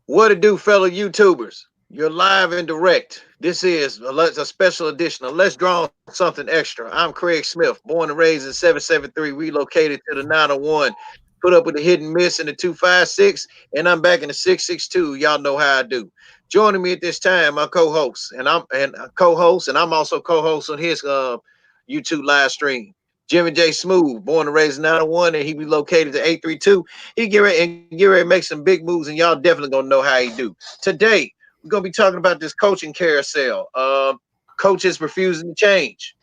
What to do, fellow YouTubers? You're live and direct. This is a special edition of Let's Draw Something Extra. I'm Craig Smith, born and raised in 773, relocated to the 901, put up with the hidden miss in the 256, and I'm back in the 662. Y'all know how I do. Joining me at this time, my co-host, and I'm also co-host on his YouTube live stream. Jimmy JSmoove, born and raised in 901, and he relocated to 832. He get ready to make some big moves, and y'all definitely gonna know how he do. Today, we're gonna be talking about this coaching carousel. Coaches refusing to change.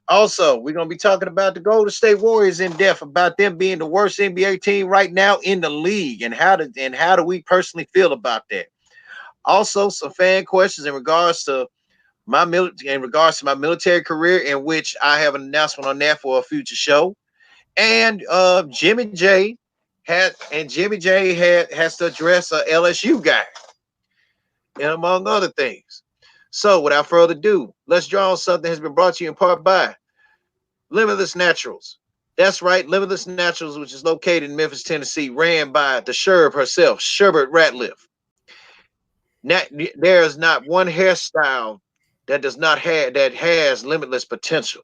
Also, we're gonna be talking about the Golden State Warriors in depth, about them being the worst NBA team right now in the league, and how do we personally feel about that. Also, some fan questions in regards to my military career, in which I have an announcement on that for a future show. And Jimmy J has to address a LSU guy, and among other things. So, without further ado, let's draw on something that has been brought to you in part by Limitless Naturals. That's right, Limitless Naturals, which is located in Memphis, Tennessee, ran by the Sherb herself, Sherbert Ratliff. There is not one hairstyle that has limitless potential.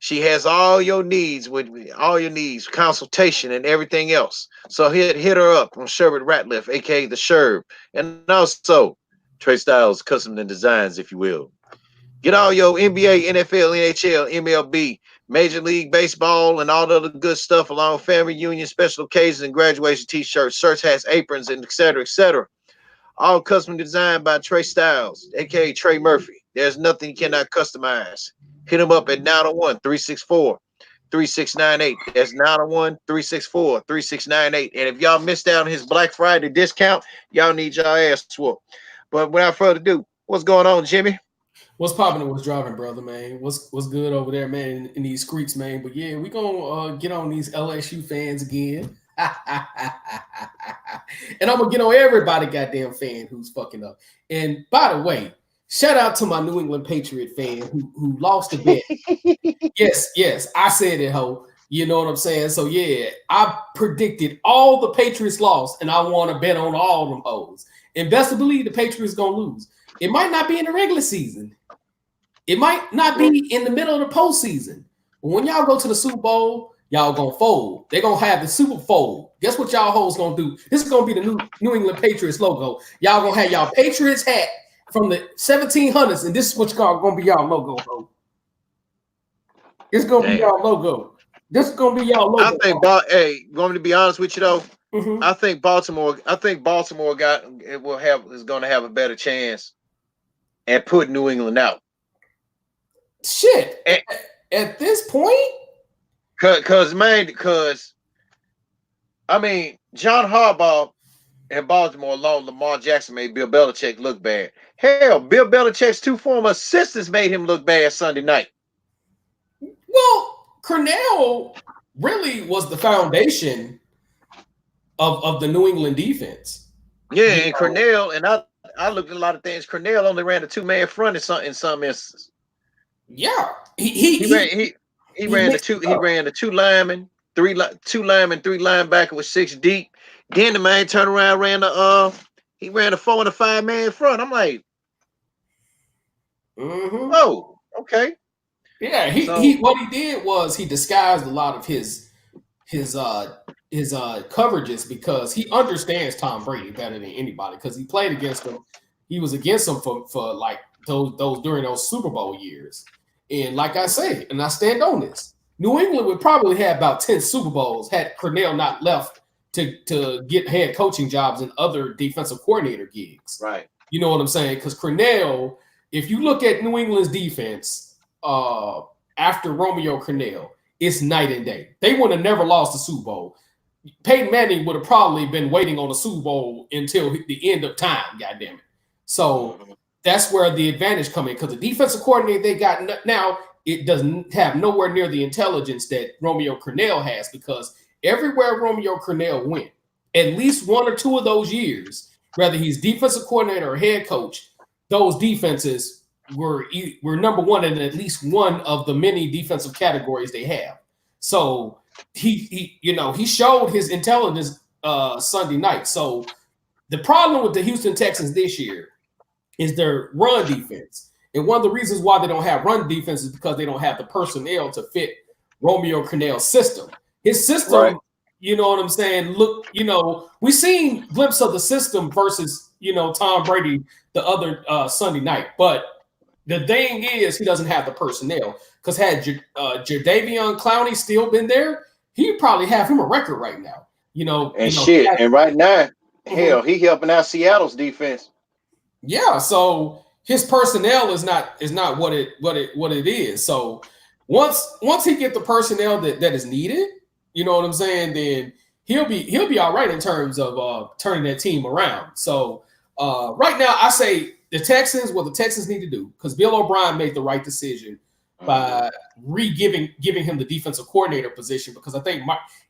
She has all your needs, consultation and everything else. So hit her up on Sherbert Ratliff, aka the Sherb, and also Trey Styles Custom and Designs, if you will. Get all your NBA, NFL, NHL, MLB, Major League Baseball, and all the other good stuff along with family reunions, special occasions, and graduation t-shirts, shirts, hats, aprons, and etc., etc. All custom designed by Trey Styles, aka Trey Murphy. There's nothing you cannot customize. Hit him up at 901 364 3698. That's 901 364 3698. And if y'all missed out on his Black Friday discount, y'all need y'all ass whooped. But without further ado, what's going on, Jimmy? What's popping and what's driving, brother, man? What's good over there, man, in these streets, man? But yeah, we gonna get on these LSU fans again. And I'm gonna get on everybody goddamn fan who's fucking up. And by the way, shout out to my New England Patriot fan who lost a bet. Yes, I said it, ho. You know what I'm saying? So yeah, I predicted all the Patriots lost, and I want to bet on all them hoes. And best to believe the Patriots gonna lose. It might not be in the regular season. It might not be in the middle of the postseason. But when y'all go to the Super Bowl, y'all gonna fold. They're gonna have the Super Fold. Guess what y'all hoes gonna do? This is gonna be the New England Patriots logo. Y'all gonna have y'all Patriots hat from the 1700s, and this is what y'all gonna be y'all logo, ho. It's gonna be y'all logo. This is gonna be y'all logo. I think, hey, want me to be honest with you though? Mm-hmm. I think Baltimore is going to have a better chance at putting New England out. Shit. At this point, because I mean, John Harbaugh and Baltimore alone, Lamar Jackson made Bill Belichick look bad. Hell, Bill Belichick's two former assistants made him look bad Sunday night. Well, Cornell really was the foundation of the New England defense. Yeah, and Cornell, and I looked at a lot of things. Cornell only ran a two-man front in some instances. Yeah, he ran the two linemen, three linebacker with six deep. Then the man turned around, ran the 4 and a 5-man front. I'm like, oh, okay. Yeah, he what he did was he disguised a lot of his coverages because he understands Tom Brady better than anybody because he played against him. He was against him for like those during those Super Bowl years. And like I say, and I stand on this, New England would probably have about 10 Super Bowls had Cornell not left to get head coaching jobs and other defensive coordinator gigs. Right. You know what I'm saying? Because Cornell, if you look at New England's defense after Romeo Cornell, it's night and day. They would have never lost the Super Bowl. Peyton Manning would have probably been waiting on the Super Bowl until the end of time, goddamn it. So that's where the advantage comes in because the defensive coordinator they got now, it doesn't have nowhere near the intelligence that Romeo Cornell has because everywhere Romeo Cornell went, at least one or two of those years, whether he's defensive coordinator or head coach, those defenses were number one in at least one of the many defensive categories they have. So he showed his intelligence Sunday night. So The problem with the Houston Texans this year is their run defense. And one of the reasons why they don't have run defense is because they don't have the personnel to fit Romeo Crennel's system. His system, Right. you know what I'm saying? Look, we seen glimpse of the system versus, Tom Brady the other Sunday night. But the thing is, he doesn't have the personnel. Because had Jadeveon Clowney still been there, he'd probably have him a record right now. And right now, hell, he helping out Seattle's defense. Yeah, so his personnel is not what it is. So once he get the personnel that is needed, you know what I'm saying, then he'll be all right in terms of turning that team around. So right now, I say the Texans, what the Texans need to do, because Bill O'Brien made the right decision by giving him the defensive coordinator position, because I think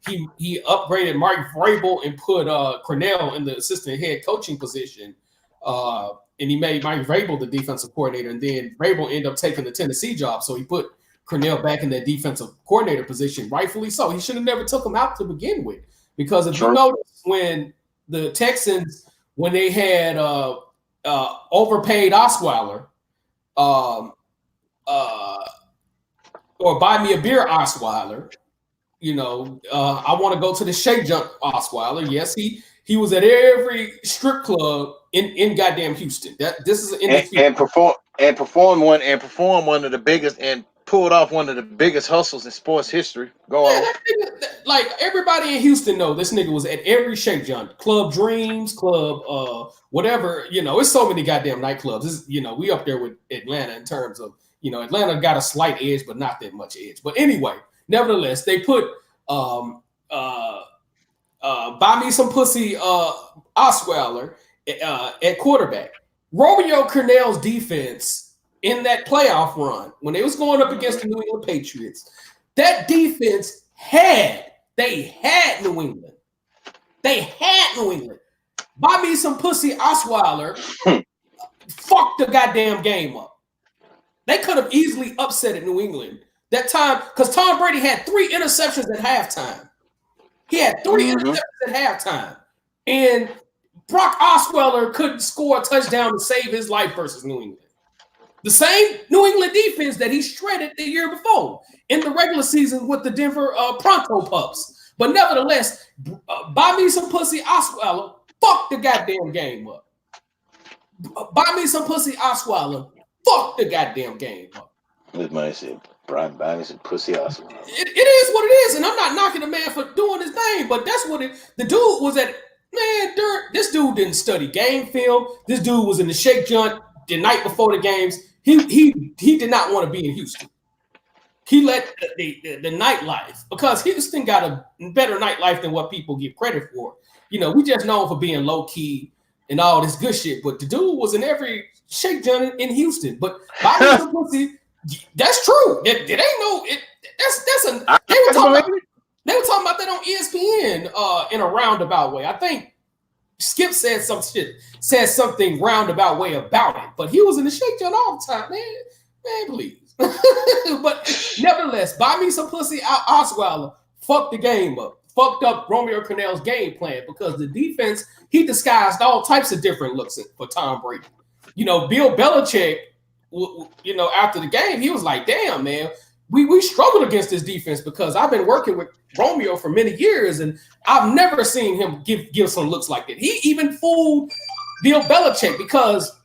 he upgraded Mike Vrabel and put Crennel in the assistant head coaching position, and he made Mike Vrabel the defensive coordinator, and then Vrabel ended up taking the Tennessee job, so he put Crennel back in that defensive coordinator position, rightfully so. He should have never took him out to begin with, because if you notice, when the Texans, when they had overpaid Osweiler, or buy me a beer Osweiler, I want to go to the Shake Junk Osweiler. Yes, he was at every strip club in goddamn Houston. This is an perform one of the biggest and pulled off one of the biggest hustles in sports history. Go on. Like everybody in Houston know this nigga was at every Shake Junk, Club Dreams, Club whatever. It's so many goddamn nightclubs. We up there with Atlanta in terms of, Atlanta got a slight edge, but not that much edge. But anyway, nevertheless, they put buy me some pussy Osweiler at quarterback. Romeo Crennel's defense in that playoff run, when they was going up against the New England Patriots, that defense had New England. They had New England. Buy me some pussy Osweiler. Fuck the goddamn game up. They could have easily upset at New England that time, because Tom Brady had 3 interceptions at halftime. He had 3 interceptions at halftime. And Brock Osweiler couldn't score a touchdown to save his life versus New England. The same New England defense that he shredded the year before in the regular season with the Denver Pronto Pups. But nevertheless, buy me some pussy Osweiler. Fuck the goddamn game up. Buy me some pussy Osweiler. Fuck the goddamn game up. This man said, Brian, buy me some pussy Osweiler. It is what it is, and I'm not knocking the man for doing his thing, but that's what the dude was at. Man, this dude didn't study game film. This dude was in the Shake Junk the night before the games. He did not want to be in Houston. He let the nightlife, because Houston got a better nightlife than what people give credit for. We just known for being low key and all this good shit, but the dude was in every Shake Junk in Houston. But by the pussy, that's true. It ain't no. They were talking about that on ESPN in a roundabout way. I think Skip said something roundabout way about it, but he was in the Shake Junk all the time, man, please. But nevertheless, buy me some pussy Osweiler. Fuck the game up. Fucked up Romeo Crennel's game plan, because the defense, he disguised all types of different looks for Tom Brady. Bill Belichick, after the game, he was like, damn, man, we struggled against this defense, because I've been working with Romeo for many years, and I've never seen him give some looks like that. He even fooled Bill Belichick, because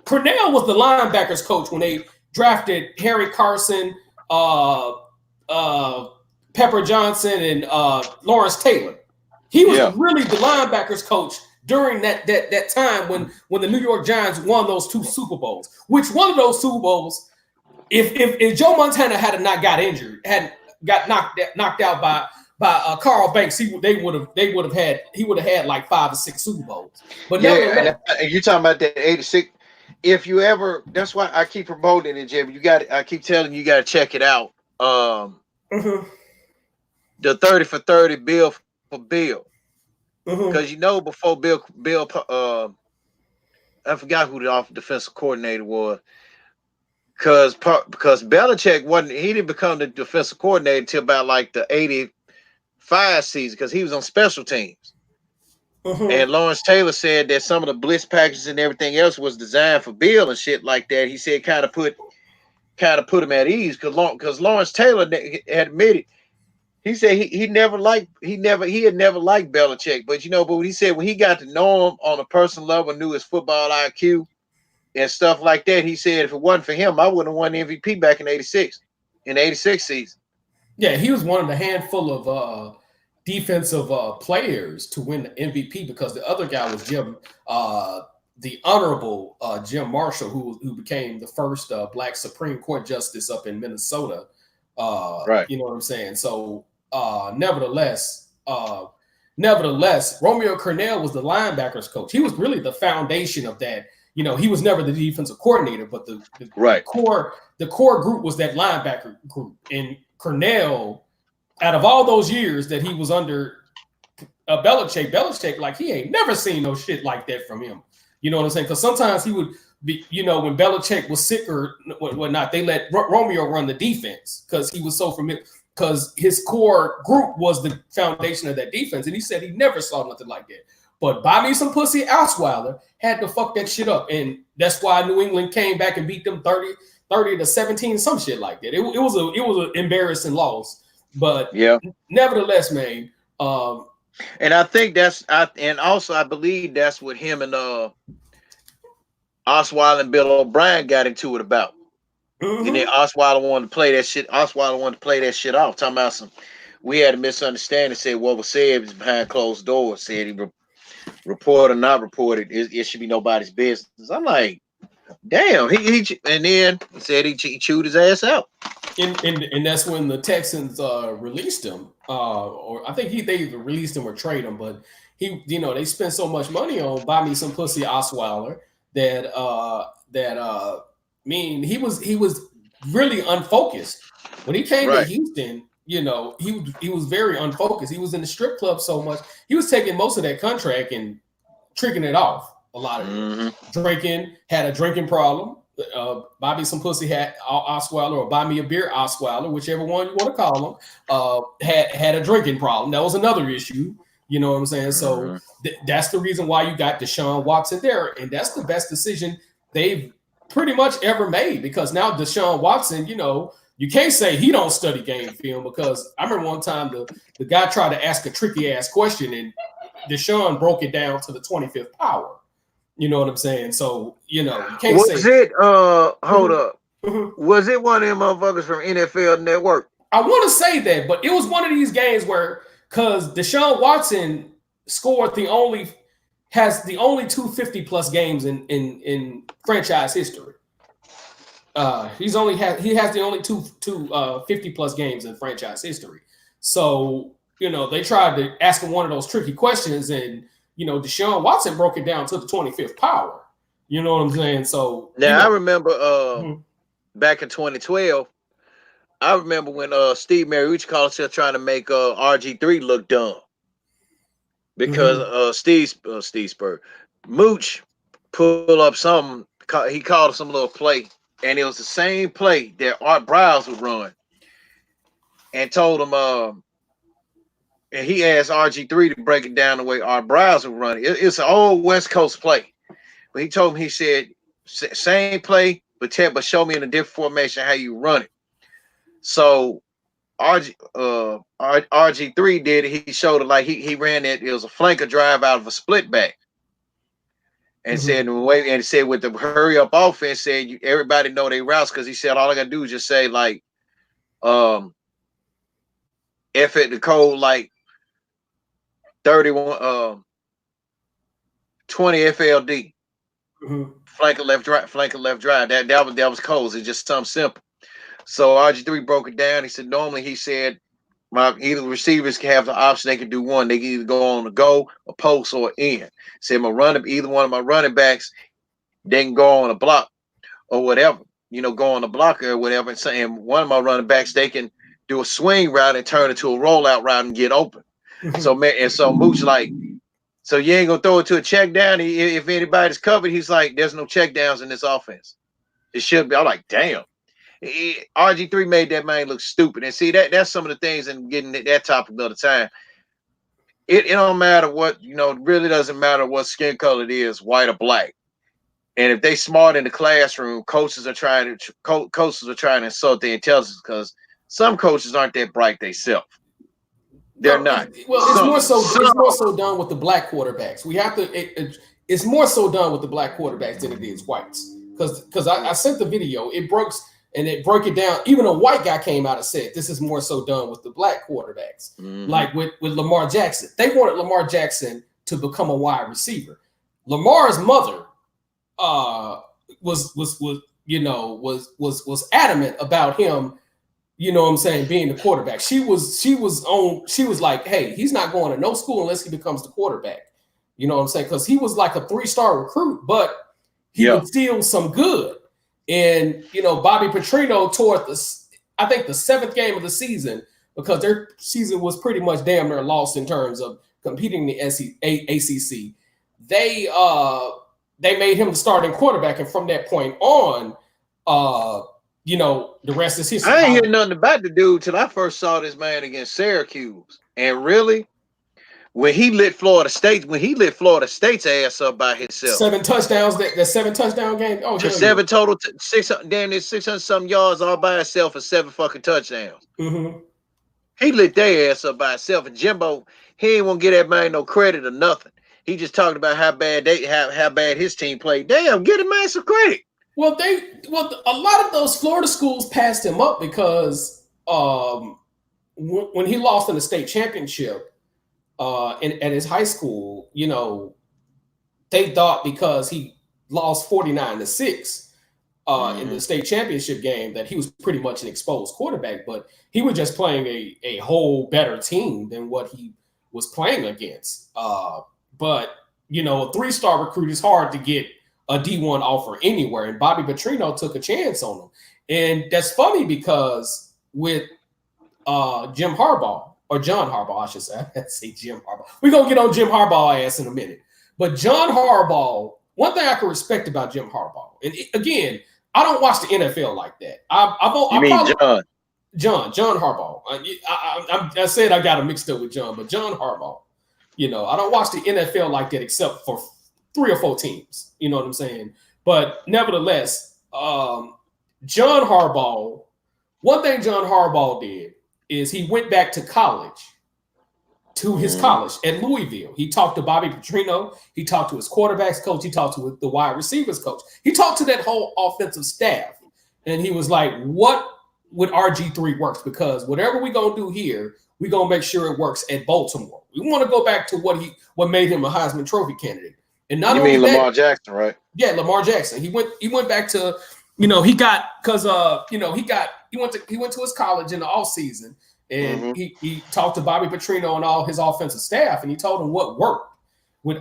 Crennel was the linebackers coach when they drafted Harry Carson, Pepper Johnson, and Lawrence Taylor. He was really the linebackers coach during that time when the New York Giants won those 2 Super Bowls. Which one of those Super Bowls, if Joe Montana had not got injured, had got knocked out by Carl Banks, he would have had like 5 or 6 Super Bowls. But and you're talking about that 86. If you ever, that's why I keep promoting it, Jim. I keep telling you, got to check it out. The 30 for 30 Bill for Bill, because before Bill, I forgot who the defensive coordinator was, because Belichick he didn't become the defensive coordinator until about like the 85 season, because he was on special teams. And Lawrence Taylor said that some of the blitz packages and everything else was designed for Bill and shit like that. He said kind of put him at ease because Lawrence Taylor had admitted. He said he never liked he had never liked Belichick, but but he said when he got to know him on a personal level, knew his football IQ and stuff like that, he said if it wasn't for him, I wouldn't have won the MVP back in '86, in the '86 season. Yeah, he was one of the handful of defensive players to win the MVP because the other guy was the Honorable Jim Marshall, who became the first Black Supreme Court justice up in Minnesota. Right. You know what I'm saying? So, nevertheless, Romeo Cornell was the linebackers coach. He was really the foundation of that. He was never the defensive coordinator, but the core group was that linebacker group. And Cornell, out of all those years that he was under Belichick, like he ain't never seen no shit like that from him. You know what I'm saying? Because sometimes he would be, when Belichick was sick or whatnot, they let Romeo run the defense because he was so familiar. Because his core group was the foundation of that defense, and he said he never saw nothing like that. But buy me some pussy, Osweiler had to fuck that shit up, and that's why New England came back and beat them 30-17, some shit like that. It was an embarrassing loss, but yeah, nevertheless, man. And I think I believe that's what him and Osweiler and Bill O'Brien got into it about. Mm-hmm. And then Osweiler wanted to play that shit. Osweiler wanted to play that shit off. Talking about we had a misunderstanding. Said what was said was behind closed doors. Said he report or not reported, it should be nobody's business. I'm like, damn. And then he said he chewed his ass out. And that's when the Texans released him, or I think they either released him or trade him. But they spent so much money on buy me some pussy Osweiler that he was really unfocused when he came to Houston. He was very unfocused. He was in the strip club so much. He was taking most of that contract and tricking it off. A lot of it. Drinking, had a drinking problem. Buy me some pussy hat Osweiler, or buy me a beer Osweiler, whichever one you want to call him, had a drinking problem. That was another issue. You know what I'm saying? So that's the reason why you got Deshaun Watson there, and that's the best decision they've pretty much ever made, because now Deshaun Watson, you can't say he don't study game film, because I remember one time the guy tried to ask a tricky ass question and Deshaun broke it down to the 25th power. You know what I'm saying? So, you can't was it hold up. Was it one of them motherfuckers from NFL Network? I want to say that, but it was one of these games where, because Deshaun Watson scored the only 250 plus games in franchise history. He has the only two 50 plus games in franchise history. So, they tried to ask him one of those tricky questions, and Deshaun Watson broke it down to the 25th power. You know what I'm saying? So now I remember back in 2012, I remember when Steve Mariucci called himself trying to make RG3 look dumb. Because Steve Spur, Mooch pulled up something. He called some little play, and it was the same play that Art Briles would run, and told him. And he asked RG3 to break it down the way Art Briles would run it. It's an old West Coast play, but he told him, he said, same play, but show me in a different formation how you run it. So RG3 did it. He showed it like he ran it. It was a flanker drive out of a split back, and said with the hurry up offense, said everybody know their routes, because he said all I gotta do is just say like F at the code like 31 20 FLD. Flanker left drive. That was codes. It's just something simple. So RG3 broke it down. He said normally either receivers can have the option, they can do one. They can either go on the go, a post, or in. Say either one of my running backs, they can go on a block or whatever. Go on a blocker or whatever. And one of my running backs, they can do a swing route and turn it to a rollout route and get open. So Mooch like, so you ain't gonna throw it to a check down if anybody's covered. He's like, there's no check downs in this offense. It should be. I'm like, damn. RG3 made that man look stupid. And see, that's some of the things, and getting that topic another time. it don't matter what, you know, it really doesn't matter what skin color it is, white or black. And if they smart in the classroom, coaches are trying to insult their intelligence because some coaches aren't that bright themselves. They're Well, not. it's more so. It's more so done with the black quarterbacks. We have to. It's more so done with the black quarterbacks than it is whites. Because I sent the video. It broke it down. Even a white guy came out and said this is more so done with the black quarterbacks. Mm-hmm. Like with Lamar Jackson, they wanted Lamar Jackson to become a wide receiver. Lamar's mother was adamant about him. You know what I'm saying? Being the quarterback. She was like, hey, he's not going to no school unless he becomes the quarterback. You know what I'm saying? Because he was like a 3-star recruit, but he would steal some good. And, you know, Bobby Petrino toward I think the 7th game of the season, because their season was pretty much damn near lost in terms of competing in the ACC. They made him the starting quarterback. And from that point on, you know, the rest is history. I ain't hear nothing about the dude till I first saw this man against Syracuse. And really, when he lit Florida State's ass up by himself. 7 touchdowns, that 7 touchdown game. Oh, to 7 total, 600 some yards all by himself for 7 fucking touchdowns. Mm-hmm. He lit their ass up by himself. And Jimbo, he ain't want to get that man no credit or nothing. He just talked about how bad his team played. Damn, get a man some credit. Well, a lot of those Florida schools passed him up because when he lost in the state championship at his high school, you know, they thought because he lost 49-6 in the state championship game that he was pretty much an exposed quarterback, but he was just playing a whole better team than what he was playing against. But, you know, a 3-star recruit is hard to get a D1 offer anywhere, and Bobby Petrino took a chance on him. And that's funny because with Jim Harbaugh, or John Harbaugh, I should say. I say Jim Harbaugh. We're going to get on Jim Harbaugh ass in a minute. But John Harbaugh, one thing I can respect about Jim Harbaugh, and again, I don't watch the NFL like that. John Harbaugh. I said I got him mixed up with John, but John Harbaugh. You know, I don't watch the NFL like that except for 3 or 4 teams. You know what I'm saying? But nevertheless, John Harbaugh, one thing John Harbaugh did is he went back to college, to his college at Louisville. He talked to Bobby Petrino. He talked to his quarterbacks coach. He talked to the wide receivers coach. He talked to that whole offensive staff. And he was like, what would RG3 works? Because whatever we're going to do here, we're going to make sure it works at Baltimore. We want to go back to what made him a Heisman Trophy candidate. And not only Lamar Jackson, right? Yeah, Lamar Jackson. He went back to, you know, he went to his college in the off season, and he talked to Bobby Petrino and all his offensive staff, and he told them what worked with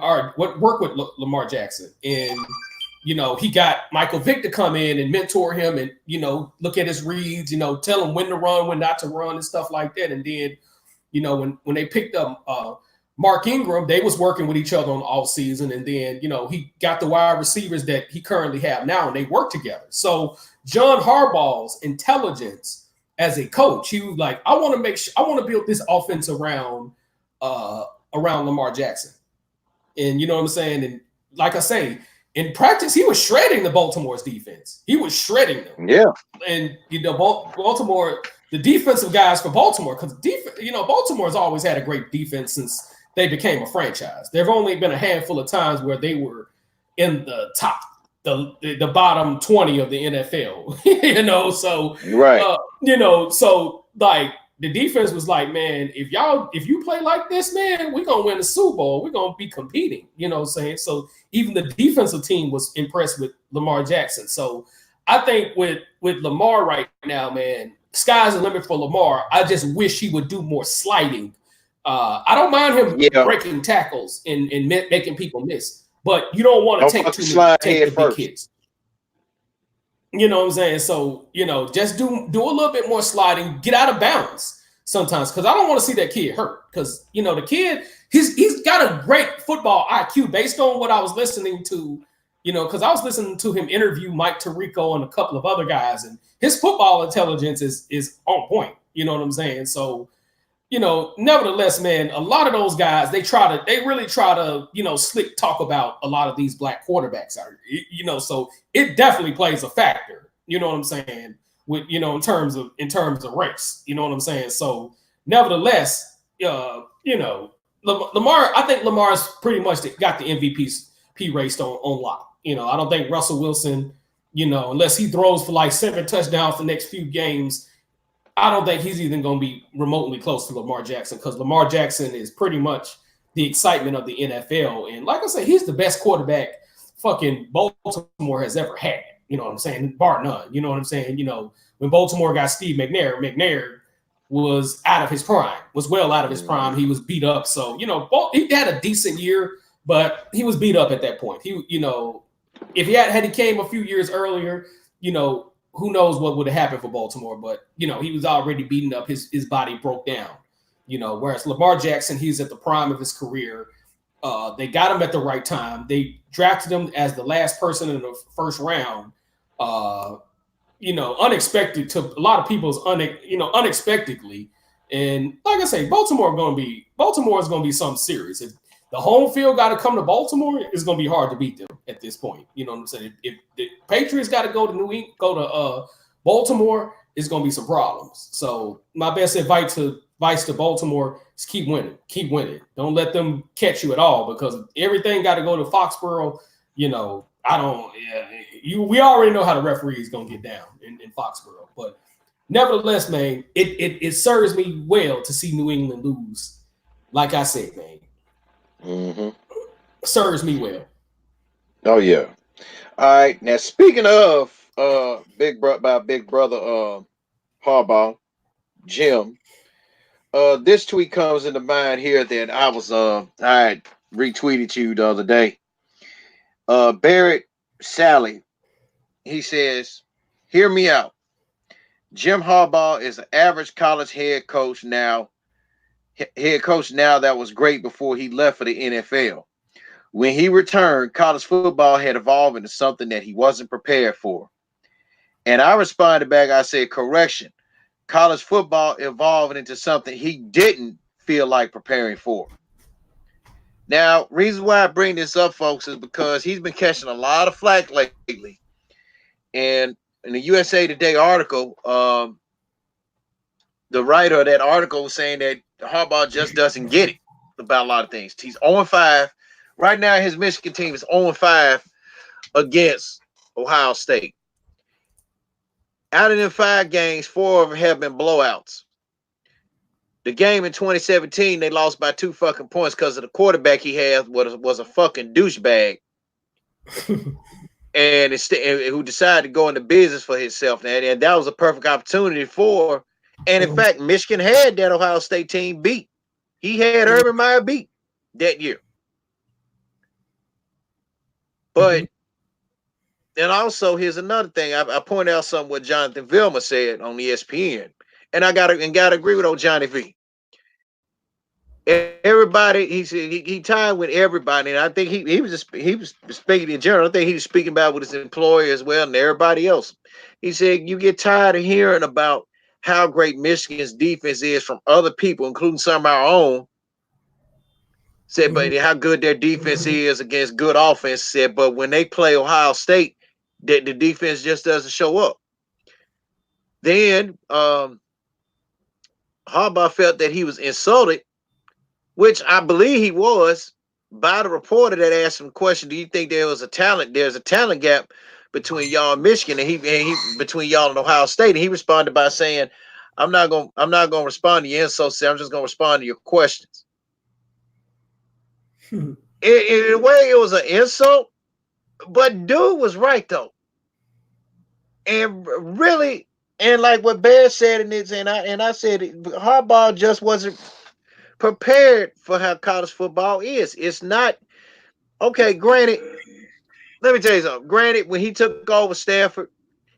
Lamar Jackson. And, you know, he got Michael Vick to come in and mentor him and, you know, look at his reads, you know, tell him when to run, when not to run and stuff like that. And then, you know, when they picked up Mark Ingram, they was working with each other on all season. And then, you know, he got the wide receivers that he currently have now, and they work together. So John Harbaugh's intelligence as a coach, he was like, I want to build this offense around Lamar Jackson. And you know what I'm saying? And like I say, in practice, he was shredding the Baltimore's defense. He was shredding them. Yeah. And, you know, Baltimore, the defensive guys for Baltimore, because, you know, Baltimore's always had a great defense since they became a franchise. There have only been a handful of times where they were in the top, the bottom 20 of the NFL, you know? So, right. You know, so like the defense was like, man, if you play like this, man, we're going to win the Super Bowl. We're going to be competing, you know what I'm saying? So even the defensive team was impressed with Lamar Jackson. So I think with Lamar right now, man, sky's the limit for Lamar. I just wish he would do more sliding. I don't mind him breaking tackles and making people miss, but you don't want to take the big hits. You know what I'm saying? So, you know, just do a little bit more sliding, get out of bounds sometimes, because I don't want to see that kid hurt. Because, you know, the kid, he's got a great football IQ based on what I was listening to, you know, because I was listening to him interview Mike Tirico and a couple of other guys, and his football intelligence is on point. You know what I'm saying? So nevertheless, man, a lot of those guys, they really try to, slick talk about a lot of these black quarterbacks so it definitely plays a factor, you know what I'm saying, with, in terms of race, you know what I'm saying? So nevertheless, Lamar, I think Lamar's pretty much got the MVP race on lock. I don't think Russell Wilson, unless he throws for like 7 touchdowns the next few games, I don't think he's even going to be remotely close to Lamar Jackson, because Lamar Jackson is pretty much the excitement of the NFL. And like I said, he's the best quarterback fucking Baltimore has ever had. You know what I'm saying? Bar none. You know what I'm saying? When Baltimore got Steve McNair was out of his prime, was well out of his prime. He was beat up. So, he had a decent year, but he was beat up at that point. If he came a few years earlier, who knows what would have happened for Baltimore, but he was already beaten up. His body broke down. Whereas Lamar Jackson, he's at the prime of his career. They got him at the right time. They drafted him as the last person in the first round. Unexpected to a lot of people's unexpectedly. And like I say, Baltimore is going to be something serious. If the home field got to come to Baltimore, it's going to be hard to beat them at this point. You know what I'm saying? If the Patriots got to go to Baltimore, it's going to be some problems. So my best advice to Baltimore is keep winning. Don't let them catch you at all, because everything got to go to Foxborough. We already know how the referee is going to get down in Foxborough, but nevertheless, man, it serves me well to see New England lose. Like I said, man. Mm-hmm. Serves me well. Oh yeah. All right. Now speaking of big brother Harbaugh, Jim. This tweet comes into mind here that I had retweeted you the other day. Barrett Sally, he says, "Hear me out. Jim Harbaugh is an average college head coach now that was great before he left for the NFL. When he returned, college football had evolved into something that he wasn't prepared for." And I responded back, I said, "Correction. College football evolved into something he didn't feel like preparing for." Now, reason why I bring this up, folks, is because he's been catching a lot of flack lately. And in the USA Today article, the writer of that article was saying that Harbaugh just doesn't get it about a lot of things. He's 0-5. Right now, his Michigan team is 0-5 against Ohio State. Out of them 5 games, 4 of them have been blowouts. The game in 2017, they lost by 2 fucking points because of the quarterback he had was a fucking douchebag. And who decided to go into business for himself. And that was a perfect opportunity for. And in fact, Michigan had that Ohio State team beat. He had Urban Meyer beat that year. But and also, here's another thing. I pointed out something what Jonathan Vilma said on ESPN, and I gotta agree with old Johnny V. Everybody, he said he tied with everybody, and I think he was speaking in general. I think he was speaking about with his employer as well and everybody else. He said you get tired of hearing about how great Michigan's defense is from other people, including some of our own. Said, but how good their defense is against good offense. Said, but when they play Ohio State, the defense just doesn't show up. Then Harbaugh felt that he was insulted, which I believe he was, by the reporter that asked him a question. Do you think there's a talent gap between y'all and Michigan, and he between y'all and Ohio State? And he responded by saying, I'm not gonna respond to your insults. I'm just gonna respond to your questions. In a way, it was an insult, but dude was right though. And really, and like what Bear said in this, and I said Harbaugh just wasn't prepared for how college football is. It's not okay. Granted, let me tell you something. Granted, when he took over Stanford,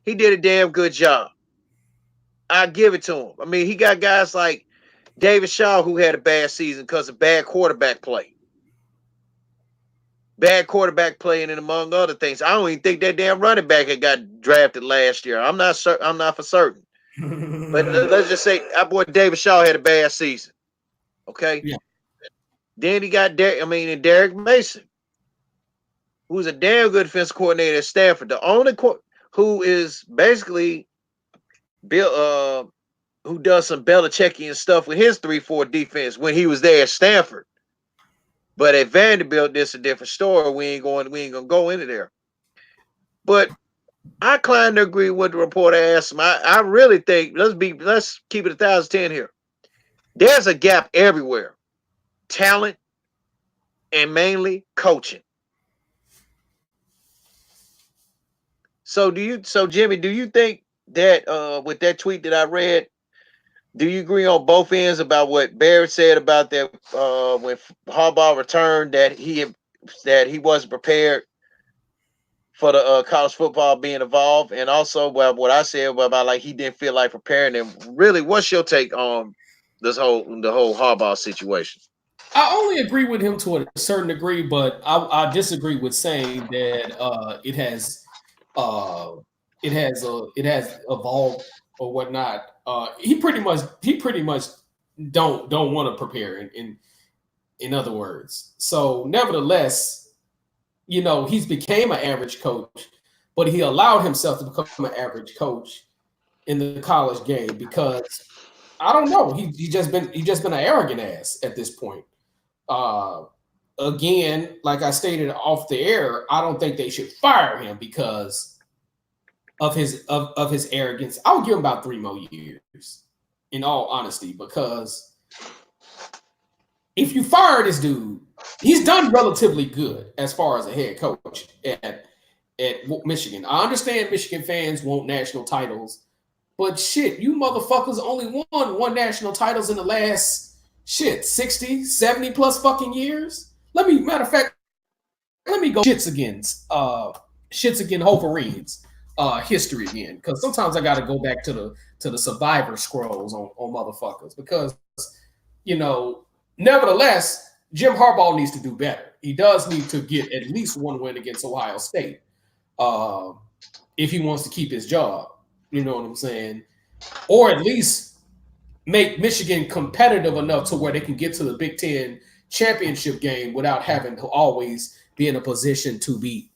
he did a damn good job. I give it to him. I mean, he got guys like David Shaw who had a bad season because of bad quarterback play. Bad quarterback playing, and among other things, I don't even think that damn running back had got drafted last year. I'm not for certain. But let's just say our boy David Shaw had a bad season. Okay. Yeah. Then he got Derek Mason, who's a damn good defense coordinator at Stanford. The only who is basically Bill who does some Belichickian and stuff with his 3-4 defense when he was there at Stanford. But at Vanderbilt, this a different story. We ain't gonna go into there. But I incline to agree with the reporter asked him. I really think let's keep it 1,010 here. There's a gap everywhere. Talent and mainly coaching. So Jimmy, do you think that with that tweet that I read, do you agree on both ends about what Barrett said about that when Harbaugh returned that he wasn't prepared for the college football being involved, and also what I said about like he didn't feel like preparing him. Really, what's your take on the whole Harbaugh situation? I only agree with him to a certain degree, but I disagree with saying that uh, it has evolved or whatnot. He pretty much don't want to prepare. In other words, so nevertheless, he's became an average coach, but he allowed himself to become an average coach in the college game because I don't know. He just been an arrogant ass at this point. Uh, Again, like I stated off the air, I don't think they should fire him because of his arrogance. I would give him about 3 more years, in all honesty, because if you fire this dude, he's done relatively good as far as a head coach at Michigan. I understand Michigan fans want national titles, but shit, you motherfuckers only won one national titles in the last 60, 70 plus fucking years. Matter of fact, let me go shits again Wolverines history again, because sometimes I got to go back to the survivor scrolls on motherfuckers because nevertheless, Jim Harbaugh needs to do better. He does need to get at least one win against Ohio State if he wants to keep his job. You know what I'm saying? Or at least make Michigan competitive enough to where they can get to the Big Ten championship game without having to always be in a position to beat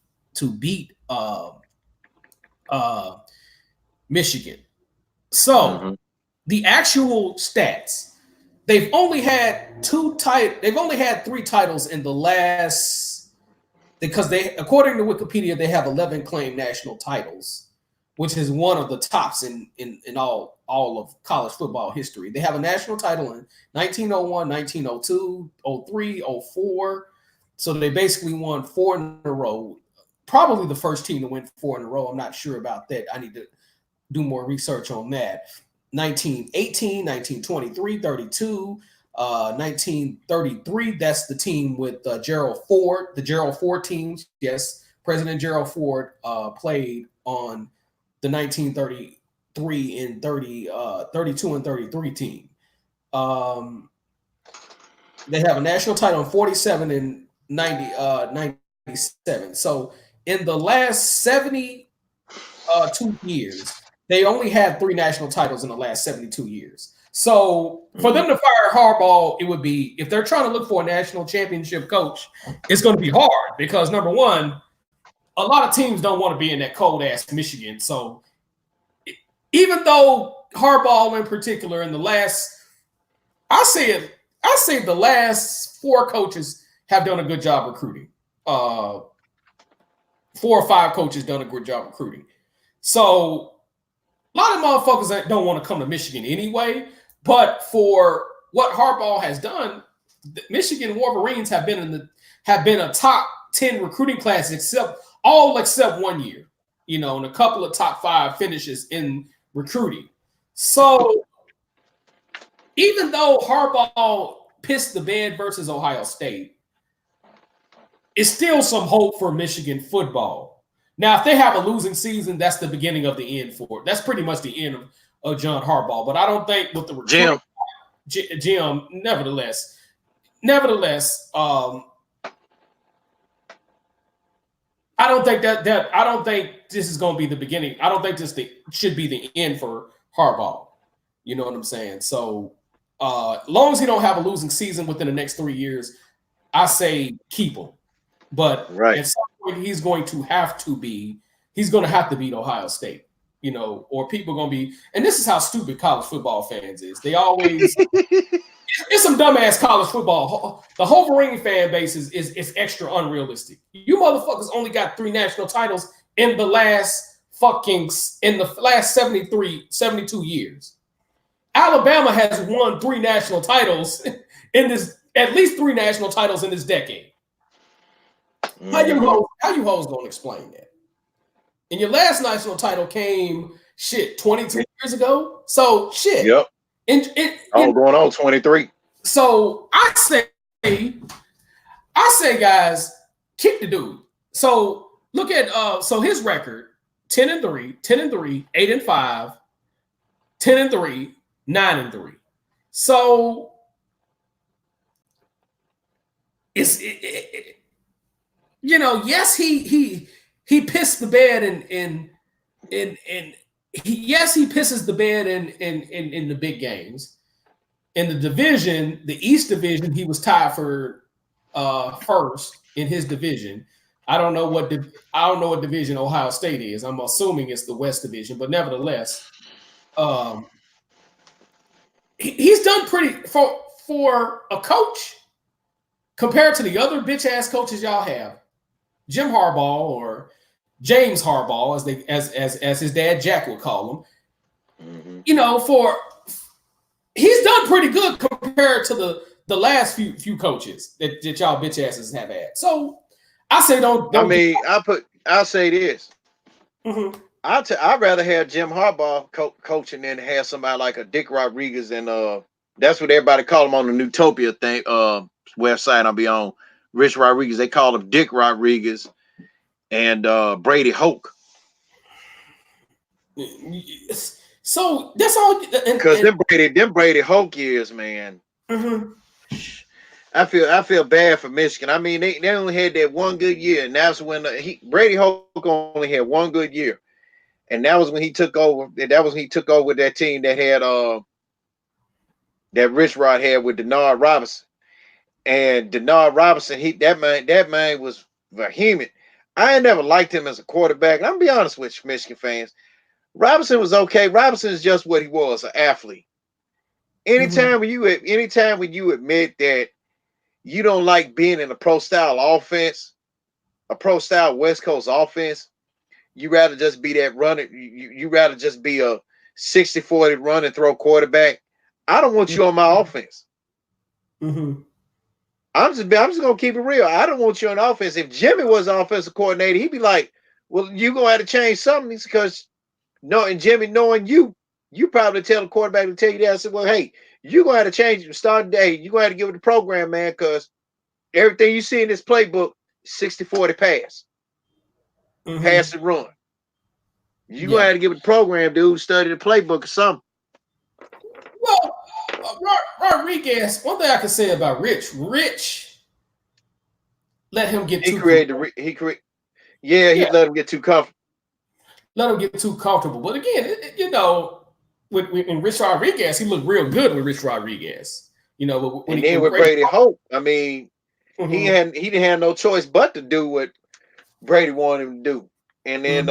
Michigan. So the actual stats, they've only had they've only had 3 titles in the last, because according to Wikipedia, they have 11 claimed national titles, which is one of the tops in all of college football history. They have a national title in 1901, 1902, 03, 04. So they basically won 4 in a row. Probably the first team to win 4 in a row. I'm not sure about that. I need to do more research on that. 1918, 1923, 32, 1933. That's the team with Gerald Ford, the Gerald Ford teams. Yes, President Gerald Ford played on the 1933 and 32 and 33 team. They have a national title in 47 and 97. So in the last 72 years, they only had 3 national titles in the last 72 years. So for them to fire Harbaugh, it would be, if they're trying to look for a national championship coach, it's going to be hard because, number one, a lot of teams don't want to be in that cold-ass Michigan. So even though Harbaugh in particular in the last, I say the last 4 coaches have done a good job recruiting. 4 or 5 coaches done a good job recruiting. So a lot of motherfuckers that don't want to come to Michigan anyway. But for what Harbaugh has done, the Michigan Wolverines have been a top 10 recruiting class except 1 year, and a couple of top 5 finishes in recruiting. So even though Harbaugh pissed the bed versus Ohio State, it's still some hope for Michigan football. Now, if they have a losing season, that's the beginning of the end for it. That's pretty much the end of John Harbaugh. But I don't think with the recruiting, Jim, nevertheless, I don't think I don't think this is going to be the beginning. I don't think this should be the end for Harbaugh. You know what I'm saying? So Long as he don't have a losing season within the next 3 years, I say keep him. But Right. at some point, he's going to have to beat Ohio State, or people are going to be. And this is how stupid college football fans is. They always it's some dumbass college football. The Wolverine fan base is extra unrealistic. You motherfuckers only got 3 national titles in the last 72 years. Alabama has won 3 national titles at least 3 national titles in this decade. How you hoes gonna explain that? And your last national title came 22 years ago. So shit. Yep. Going on 23. So I say, guys, kick the dude. So look at so his record: 10-3, 10-3, 8-5, 10-3, 9-3. So yes, he pissed the bed and yes, he pisses the bed in the big games. In the division, the East Division, he was tied for first in his division. I don't know what division Ohio State is. I'm assuming it's the West Division, but nevertheless, he's done pretty for a coach compared to the other bitch ass coaches y'all have. Jim Harbaugh or James Harbaugh, as his dad Jack would call him. He's done pretty good compared to the last few coaches that y'all bitch asses have had. So I say don't I'll say this. Mm-hmm. I'd rather have Jim Harbaugh coaching than have somebody like a Dick Rodriguez, and that's what everybody call him on the Newtopia thing website I'll be on. Rich Rodriguez, they call him Dick Rodriguez and Brady Hoke. So that's all. Because them Brady Hoke years, man. Mm-hmm. I feel bad for Michigan. I mean, they only had that one good year, and that's when Brady Hoke only had one good year, and that was when he took over. That was when he took over with that team that had that Rich Rod had with Denard Robinson, and Denard Robinson. That man was vehement. I ain't never liked him as a quarterback. I'm gonna be honest with you, Michigan fans. Robinson was okay. Robinson is just what he was, an athlete. Anytime when you admit that you don't like being in a pro style offense, a pro style West Coast offense, you rather just be that runner. You rather just be a 60-40 run and throw quarterback. I don't want you on my offense. Mm-hmm. I'm just gonna keep it real. I don't want you on offense. If Jimmy was the offensive coordinator, he'd be like, "Well, you gonna have to change something because and Jimmy knowing you probably tell the quarterback to tell you that. I said, well, hey, you're gonna have to change it. Start the day. You're gonna have to give it the program, man, because everything you see in this playbook, 60-40 pass. Mm-hmm. Pass and run. You're gonna have to give it the program, dude. Study the playbook or something. Well, Rodriguez, one thing I can say about Rich let him get He let him get too comfortable. Let him get too comfortable. But again, in Rich Rodriguez, he looked real good with Rich Rodriguez. With Brady Hoke, I mean, he didn't have no choice but to do what Brady wanted him to do. And then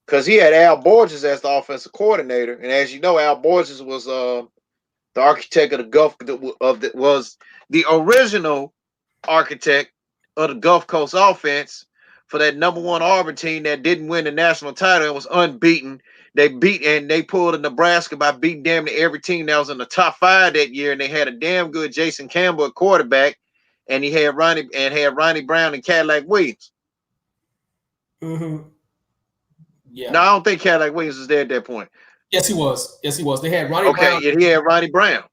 because he had Al Borges as the offensive coordinator, and as you know, Al Borges was the architect of the Gulf was the original architect of the Gulf Coast offense for that #1 Auburn team that didn't win the national title. It was unbeaten. They pulled in Nebraska by beating damn near every team that was in the top 5 that year, and they had a damn good Jason Campbell at quarterback, and he had Ronnie Brown and Cadillac Williams. Mm-hmm. Yeah. No, I don't think Cadillac Williams was there at that point. Yes, he was. They had Ronnie Brown. Okay, yeah, he had Ronnie Brown.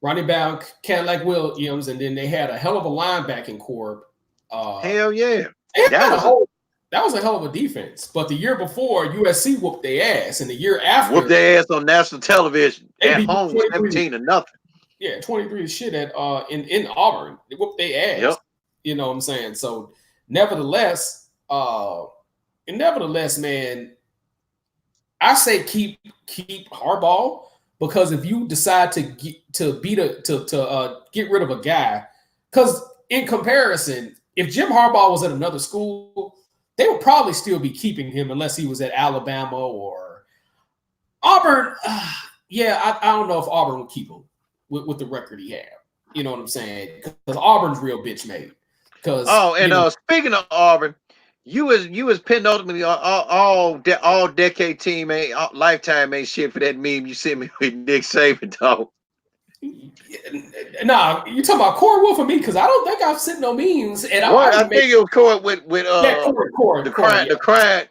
Ronnie Brown, Cadillac Williams, and then they had a hell of a linebacking corps. Hell yeah. That was a hell of a defense. But the year before, USC whooped their ass, and the year after whooped their ass on national television at home was 17-0. Yeah, 23 shit at in Auburn. They whooped their ass. Yep. You know what I'm saying? So nevertheless, man, I say keep Harbaugh, because if you decide to get rid of a guy, because in comparison, if Jim Harbaugh was at another school, they would probably still be keeping him unless he was at Alabama or Auburn. I don't know if Auburn would keep him with the record he had. You know what I'm saying? Because Auburn's real bitch made. Speaking of Auburn, you was penultimately all decade team ain't lifetime ain't shit for that meme you sent me with Nick Saban, dog. Nah, you talking about Corey Wolf or me? Because I don't think I've sent no memes. And I think it was Corey with Corey, the crying.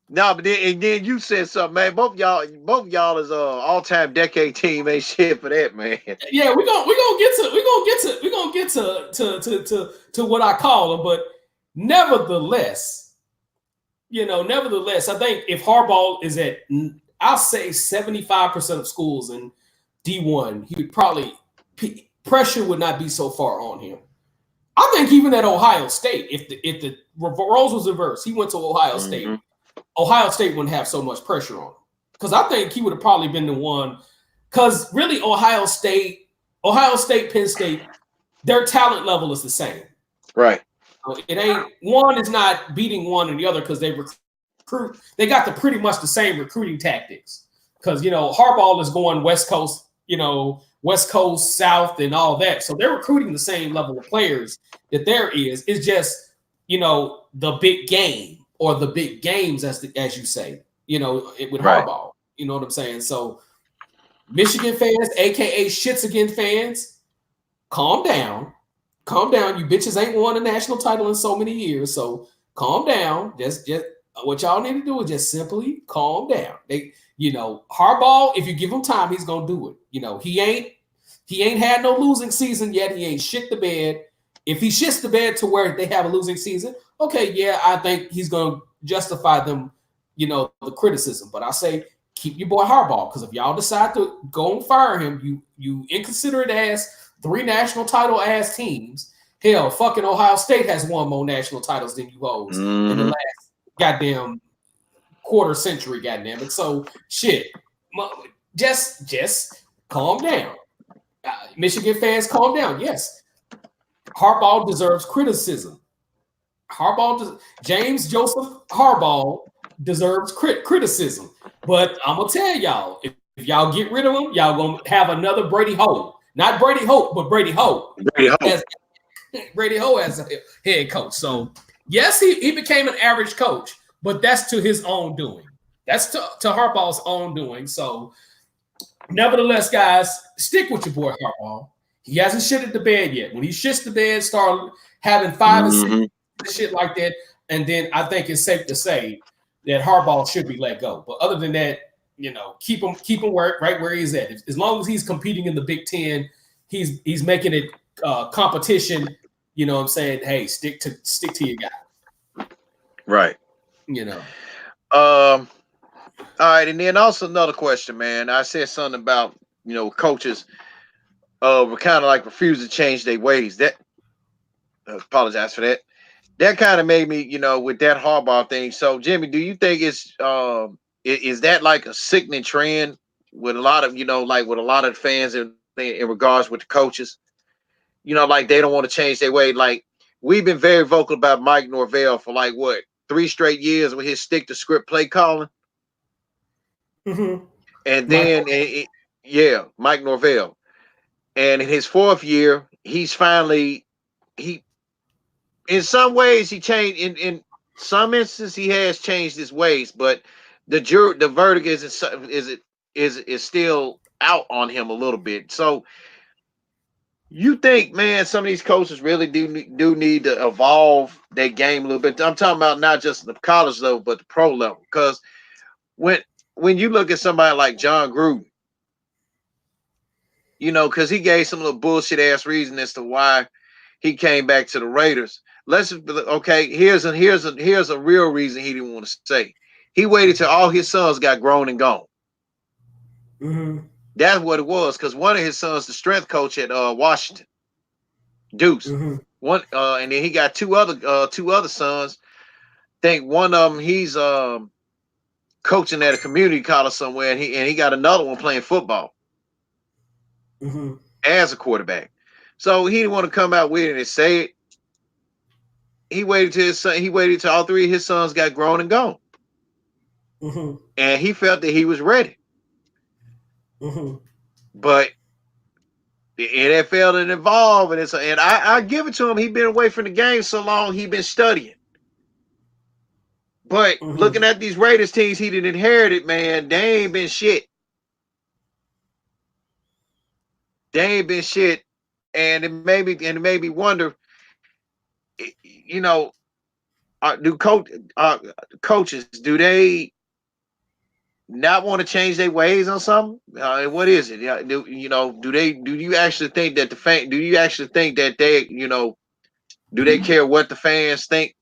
No, but then you said something, man. Both y'all is all-time decade team ain't shit for that, man. Yeah, we're gonna get to what I call them, but nevertheless, I think if Harbaugh is at, I'll say 75% of schools in D1, he would probably pressure would not be so far on him. I think even at Ohio State, if the roles was reversed, he went to Ohio State. Ohio State wouldn't have so much pressure on him because I think he would have probably been the one. Because really, Ohio State, Penn State, their talent level is the same. Right. It ain't one is not beating one and the other because they recruit. They got pretty much the same recruiting tactics. Because Harbaugh is going West Coast, West Coast, South, and all that. So they're recruiting the same level of players that there is. It's just the big game or the big games, as you say. With Harbaugh. You know what I'm saying? So. Michigan fans, aka shits again fans, calm down. Calm down. You bitches ain't won a national title in so many years. So calm down. Just what y'all need to do is just simply calm down. Harbaugh, if you give him time, he's gonna do it. He ain't had no losing season yet. He ain't shit the bed. If he shits the bed to where they have a losing season, okay, yeah, I think he's gonna justify them, the criticism. But I say keep your boy Harbaugh, because if y'all decide to go and fire him, you inconsiderate ass 3 national title ass teams. Hell, fucking Ohio State has won more national titles than you hoes in the last goddamn quarter century, goddamn it. So shit, just calm down. Michigan fans, calm down. Yes, Harbaugh deserves criticism. James Joseph Harbaugh deserves criticism. But I'm gonna tell y'all, if y'all get rid of him, y'all gonna have another Brady Hope. Not Brady Hope, but Brady Hope. Brady Hope as a head coach. So yes, he became an average coach, but that's to his own doing. That's to Harbaugh's own doing. So nevertheless, guys, stick with your boy Harbaugh. He hasn't shitted the bed yet. When he shits the bed, start having 5 and 6 shit like that, and then I think it's safe to say that Harbaugh should be let go. But other than that, keep him right where he's at. As long as he's competing in the Big Ten, he's making it competition. You know what I'm saying? Hey, stick to your guy. Right. All right, and then also another question, man. I said something about coaches were kind of like refusing to change their ways. That apologize for that. That kind of made me, with that Harbaugh thing. So, Jimmy, do you think it's is that like a sickening trend with a lot of, with a lot of fans in regards with the coaches? Like they don't want to change their way. Like we've been very vocal about Mike Norvell for 3 straight years with his stick to script play calling. And then, Mike Norvell. And in his 4th year, he's finally in some ways he changed. In some instances, he has changed his ways, but the verdict is still out on him a little bit. So, you think, man, some of these coaches really do need to evolve their game a little bit? I'm talking about not just the college level, but the pro level. Because when you look at somebody like John Gruden, because he gave some little bullshit ass reason as to why he came back to the Raiders. Here's a real reason he didn't want to say. He waited till all his sons got grown and gone. That's what it was, because one of his sons, the strength coach at Washington, Deuce. One and then he got two other sons. I think one of them he's coaching at a community college somewhere, and he got another one playing football as a quarterback. So he didn't want to come out with it and say it. He waited till his son. He waited till all three of his sons got grown and gone, and he felt that he was ready. But the NFL didn't evolve, and I give it to him. He been away from the game so long. He been studying. But looking at these Raiders teams he didn't inherit, man, they ain't been shit. They ain't been shit, and it made me wonder. You know, do coaches, do they not want to change their ways on something? What is it? Do you actually think that do you actually think that they, do they care what the fans think?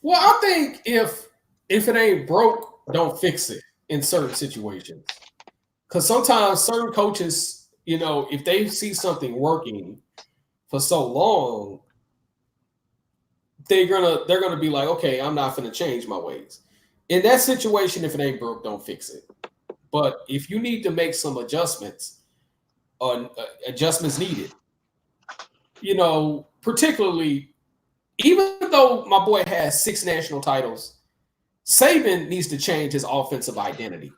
Well, I think if it ain't broke, don't fix it in certain situations. Because sometimes certain coaches, if they see something working for so long, they're gonna be like, okay, I'm not gonna change my ways. In that situation, if it ain't broke, don't fix it. But if you need to make some adjustments, adjustments needed, particularly, even though my boy has 6 national titles, Saban needs to change his offensive identity.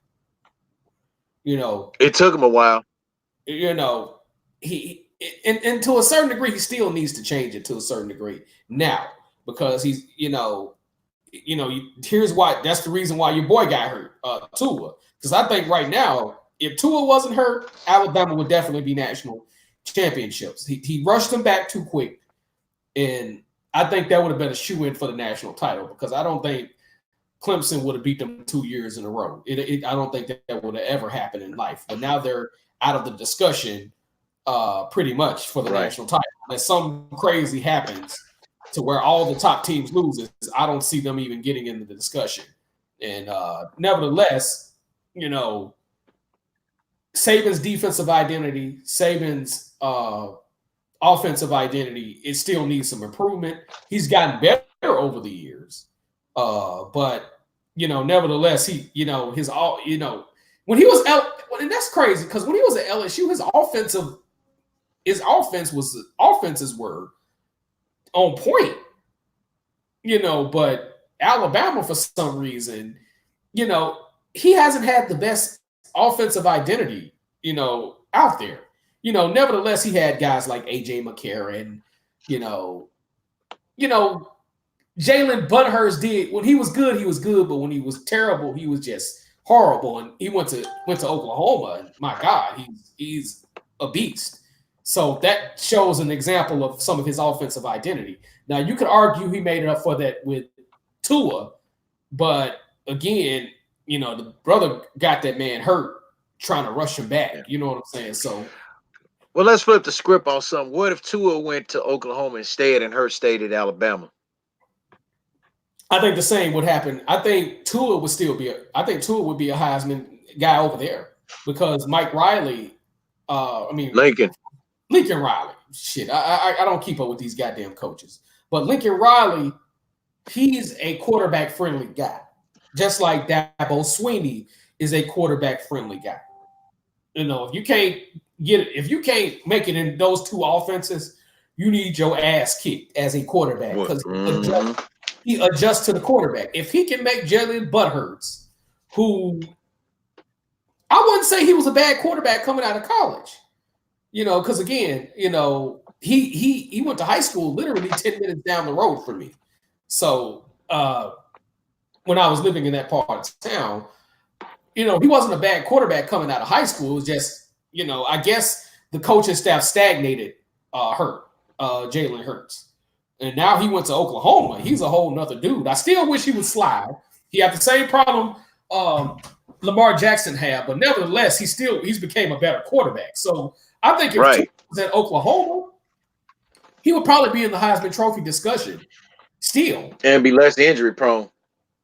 It took him a while. He and to a certain degree, he still needs to change it to a certain degree now, because he's, here's why. That's the reason why your boy got hurt, Tua. Because I think right now, if Tua wasn't hurt, Alabama would definitely be national championships. He rushed them back too quick, and I think that would have been a shoe-in for the national title, because I don't think Clemson would have beat them 2 years in a row. I don't think that would have ever happened in life. But now they're out of the discussion pretty much for the national title. Unless something crazy happens to where all the top teams loses, I don't see them even getting into the discussion. And nevertheless, Saban's defensive identity, Saban's offensive identity, it still needs some improvement. He's gotten better over the years. But nevertheless, when he was and that's crazy, because when he was at LSU, his offenses were on point. But Alabama, for some reason, he hasn't had the best offensive identity, out there. Nevertheless, he had guys like AJ McCarron, Jalen Butthurst did. When he was good, but when he was terrible, he was just horrible. And he went to Oklahoma, and my God, he's a beast. So that shows an example of some of his offensive identity. Now, you could argue he made it up for that with Tua, but again, the brother got that man hurt trying to rush him back. You know what I'm saying? So, well, let's flip the script on something. What if Tua went to Oklahoma instead and Hurts stayed at Alabama? I think the same would happen. I think Tua would be a Heisman guy over there, because Mike Riley, Lincoln Riley. Shit, I don't keep up with these goddamn coaches. But Lincoln Riley, he's a quarterback-friendly guy. Just like Dabo Swinney is a quarterback-friendly guy. If you can't make it in those two offenses, you need your ass kicked as a quarterback, because he adjusts to the quarterback. If he can make Jalen Butthurst, who I wouldn't say he was a bad quarterback coming out of college, because again, he went to high school literally 10 minutes down the road from me. So when I was living in that part of town, he wasn't a bad quarterback coming out of high school. It was just, I guess the coaching staff stagnated Jalen Hurts. And now he went to Oklahoma. He's a whole nother dude. I still wish he would slide. He had the same problem Lamar Jackson had, but nevertheless, he's became a better quarterback. So I think if he was at Oklahoma, he would probably be in the Heisman Trophy discussion still. And be less injury prone.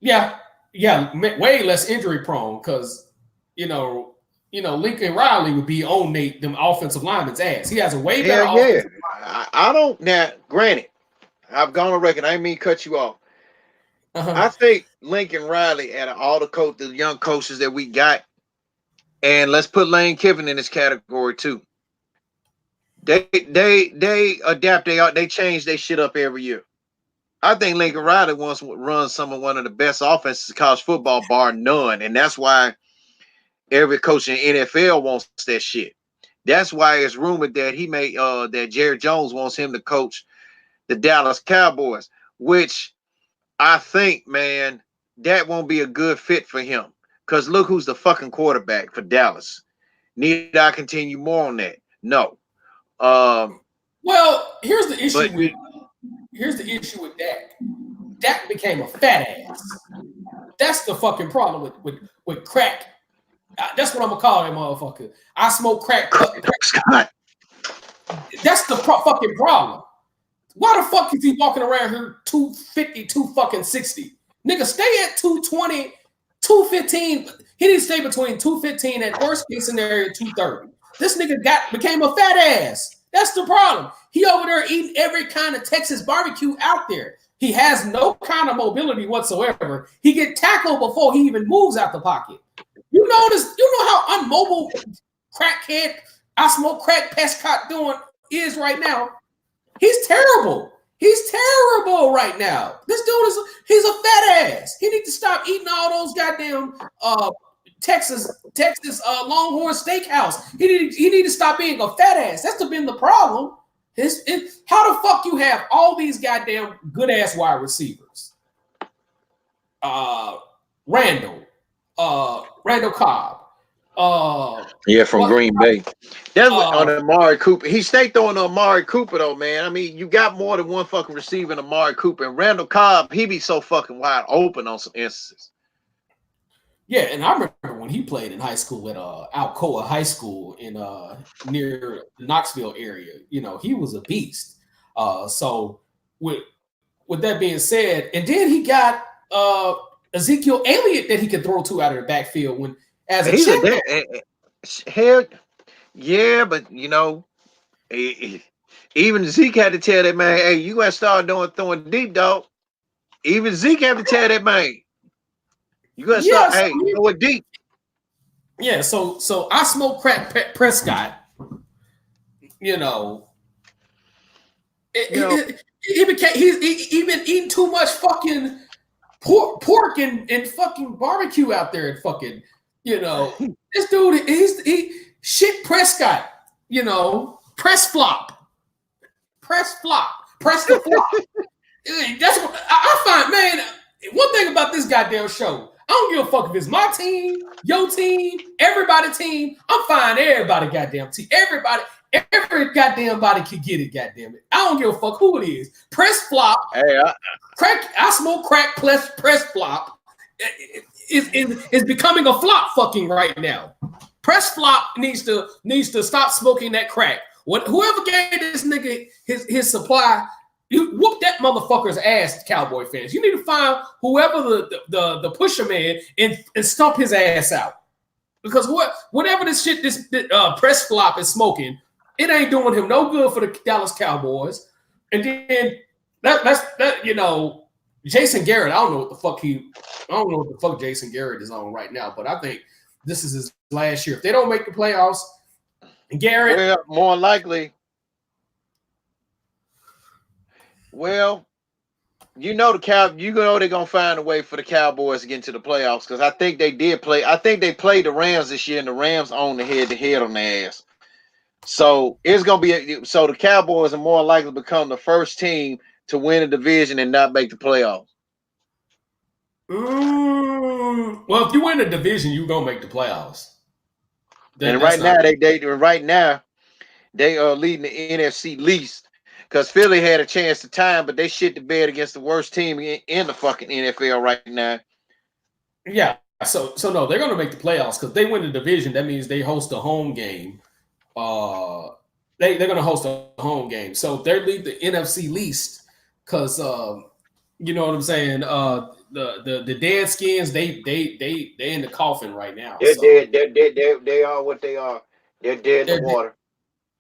Yeah, way less injury prone, because, Lincoln Riley would be on them offensive linemen's ass. He has a way better offensive line. I don't, now, granted, I've gone on record. I didn't mean to cut you off. I think Lincoln Riley, out of all the young coaches that we got, and let's put Lane Kiffin in this category too. They adapt. They change their shit up every year. I think Lincoln Riley wants to run one of the best offenses in college football, bar none, and that's why every coach in the NFL wants that shit. That's why it's rumored that that Jerry Jones wants him to coach the Dallas Cowboys, which I think, man, that won't be a good fit for him. Because look who's the fucking quarterback for Dallas. Need I continue more on that? No. Well, here's the issue But with Dak. Dak became a fat ass. That's the fucking problem with crack. That's what I'm gonna call that motherfucker. I smoke crack. Scott. That's the fucking problem. Why the fuck is he walking around here 250, 260? Nigga, stay at 220, 215. He didn't stay between 215 and worst case scenario 230. This nigga became a fat ass. That's the problem. He over there eating every kind of Texas barbecue out there. He has no kind of mobility whatsoever. He get tackled before he even moves out the pocket. You know how unmobile crackhead I smoke crack Prescott doing is right now. He's terrible. He's terrible right now. This dude he's a fat ass. He needs to stop eating all those goddamn Texas Longhorn Steakhouse. He need to stop being a fat ass. That's been the problem. How the fuck you have all these goddamn good ass wide receivers? Randall Cobb. From Green Bay. That's on Amari Cooper. He stayed throwing to Amari Cooper though, man. I mean, you got more than one fucking receiver in Amari Cooper. And Randall Cobb, he be so fucking wide open on some instances. Yeah, and I remember when he played in high school at Alcoa High School in near the Knoxville area. You know, he was a beast. So with that being said, and then he got Ezekiel Elliott that he could throw to out of the backfield when as a hell, yeah, but you know, even Zeke had to tell that man, "Hey, you gotta start throwing deep, dog." Even Zeke had to tell that man, "You gotta start, throw it deep." Yeah, so I smoke crack Prescott. You know, he's been eating too much fucking pork and fucking barbecue out there and fucking. You know, this dude, he shit Prescott, you know, press the flop. That's what I find, man. One thing about this goddamn show, I don't give a fuck if it's my team, your team, everybody's team. I'm fine, everybody goddamn team. Every goddamn body can get it, goddamn it. I don't give a fuck who it is. Press flop. Hey, I smoke crack plus press flop. Is becoming a flop fucking right now. Press flop needs to stop smoking that crack. Whoever gave this nigga his supply, you whoop that motherfucker's ass, Cowboy fans. You need to find whoever the pusher man and stomp his ass out. Because whatever this press flop is smoking, it ain't doing him no good for the Dallas Cowboys. And then that you know. Jason Garrett, I don't know what the fuck Jason Garrett is on right now, but I think this is his last year. If they don't make the playoffs, Garrett. Well, more likely. Well, you know they're gonna find a way for the Cowboys to get into the playoffs because I think they did play. I think they played the Rams this year, and the Rams own the head on their ass. So it's gonna be so the Cowboys are more likely to become the first team to win a division and not make the playoffs. Well, if you win the division, you're gonna make the playoffs. And right now they are leading the NFC least because Philly had a chance to time, but they shit the bed against the worst team in the fucking NFL right now. Yeah, so no, they're gonna make the playoffs because they win the division. That means they host a home game. They're gonna host a home game, so they're lead the NFC least. Because you know what I'm saying. The dead skins they in the coffin right now. They're dead. They're dead. They are what they are. They're dead in the water.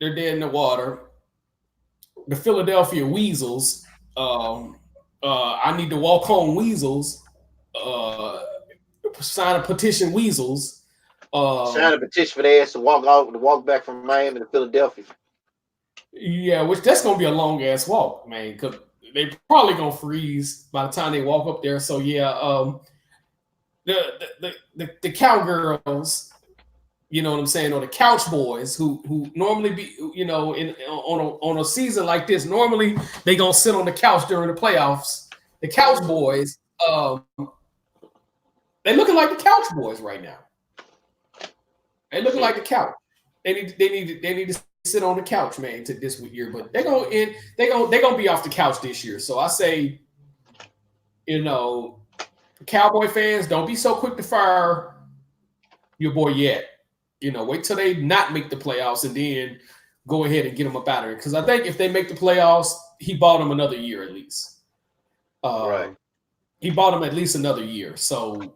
They're dead in the water. The Philadelphia Weasels. I need to walk home weasels. Sign a petition weasels. Sign a petition for their ass to walk back from Miami to Philadelphia. Yeah, which that's gonna be a long ass walk, man, because they probably gonna freeze by the time they walk up there. So yeah, the cowgirls, you know what I'm saying, or the couch boys who normally be, you know, on a season like this, normally they gonna sit on the couch during the playoffs. The couch boys, they looking like the couch boys right now. They looking like the couch. They need to sit on the couch, man, to this year. But they gonna be off the couch this year. So I say, you know, Cowboy fans, don't be so quick to fire your boy yet. You know, wait till they not make the playoffs and then go ahead and get him up out of here. Because I think if they make the playoffs, he bought him another year at least. Right. He bought him at least another year. So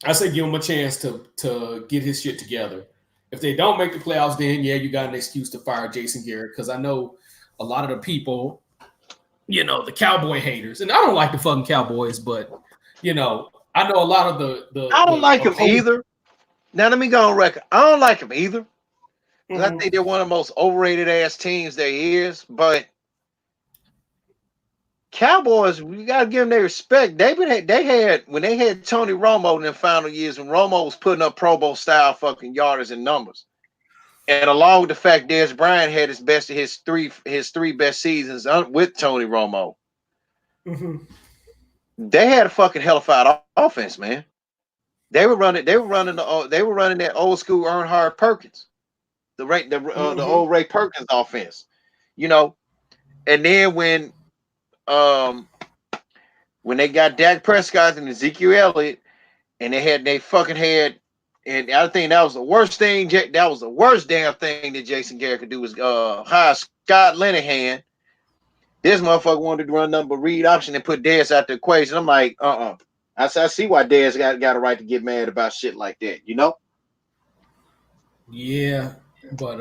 I say give him a chance to get his shit together. If they don't make the playoffs, then yeah, you got an excuse to fire Jason Garrett, because I know a lot of the people, you know, the Cowboy haters, and I don't like the fucking Cowboys, but you know, I know a lot of I don't the like him opposing. either. Now let me go on record. I don't like him either. Because I Mhm. think they're one of the most overrated ass teams there is. But Cowboys, we gotta give them their respect. They had when they had Tony Romo in the final years when Romo was putting up Pro Bowl style fucking yardage and numbers. And along with the fact Dez Bryant had his three best seasons with Tony Romo, Mhm. they had a fucking hellified offense, man. They were running that old school Earnhardt Perkins, the Mhm. old Ray Perkins offense, you know. And then when they got Dak Prescott and Ezekiel Elliott, and they fucking had, and I think that was the worst thing. That was the worst damn thing that Jason Garrett could do was hire Scott Linehan. This motherfucker wanted to run nothing but read option and put Dez out the equation. I'm like, I see why Dez got a right to get mad about shit like that, you know? Yeah, but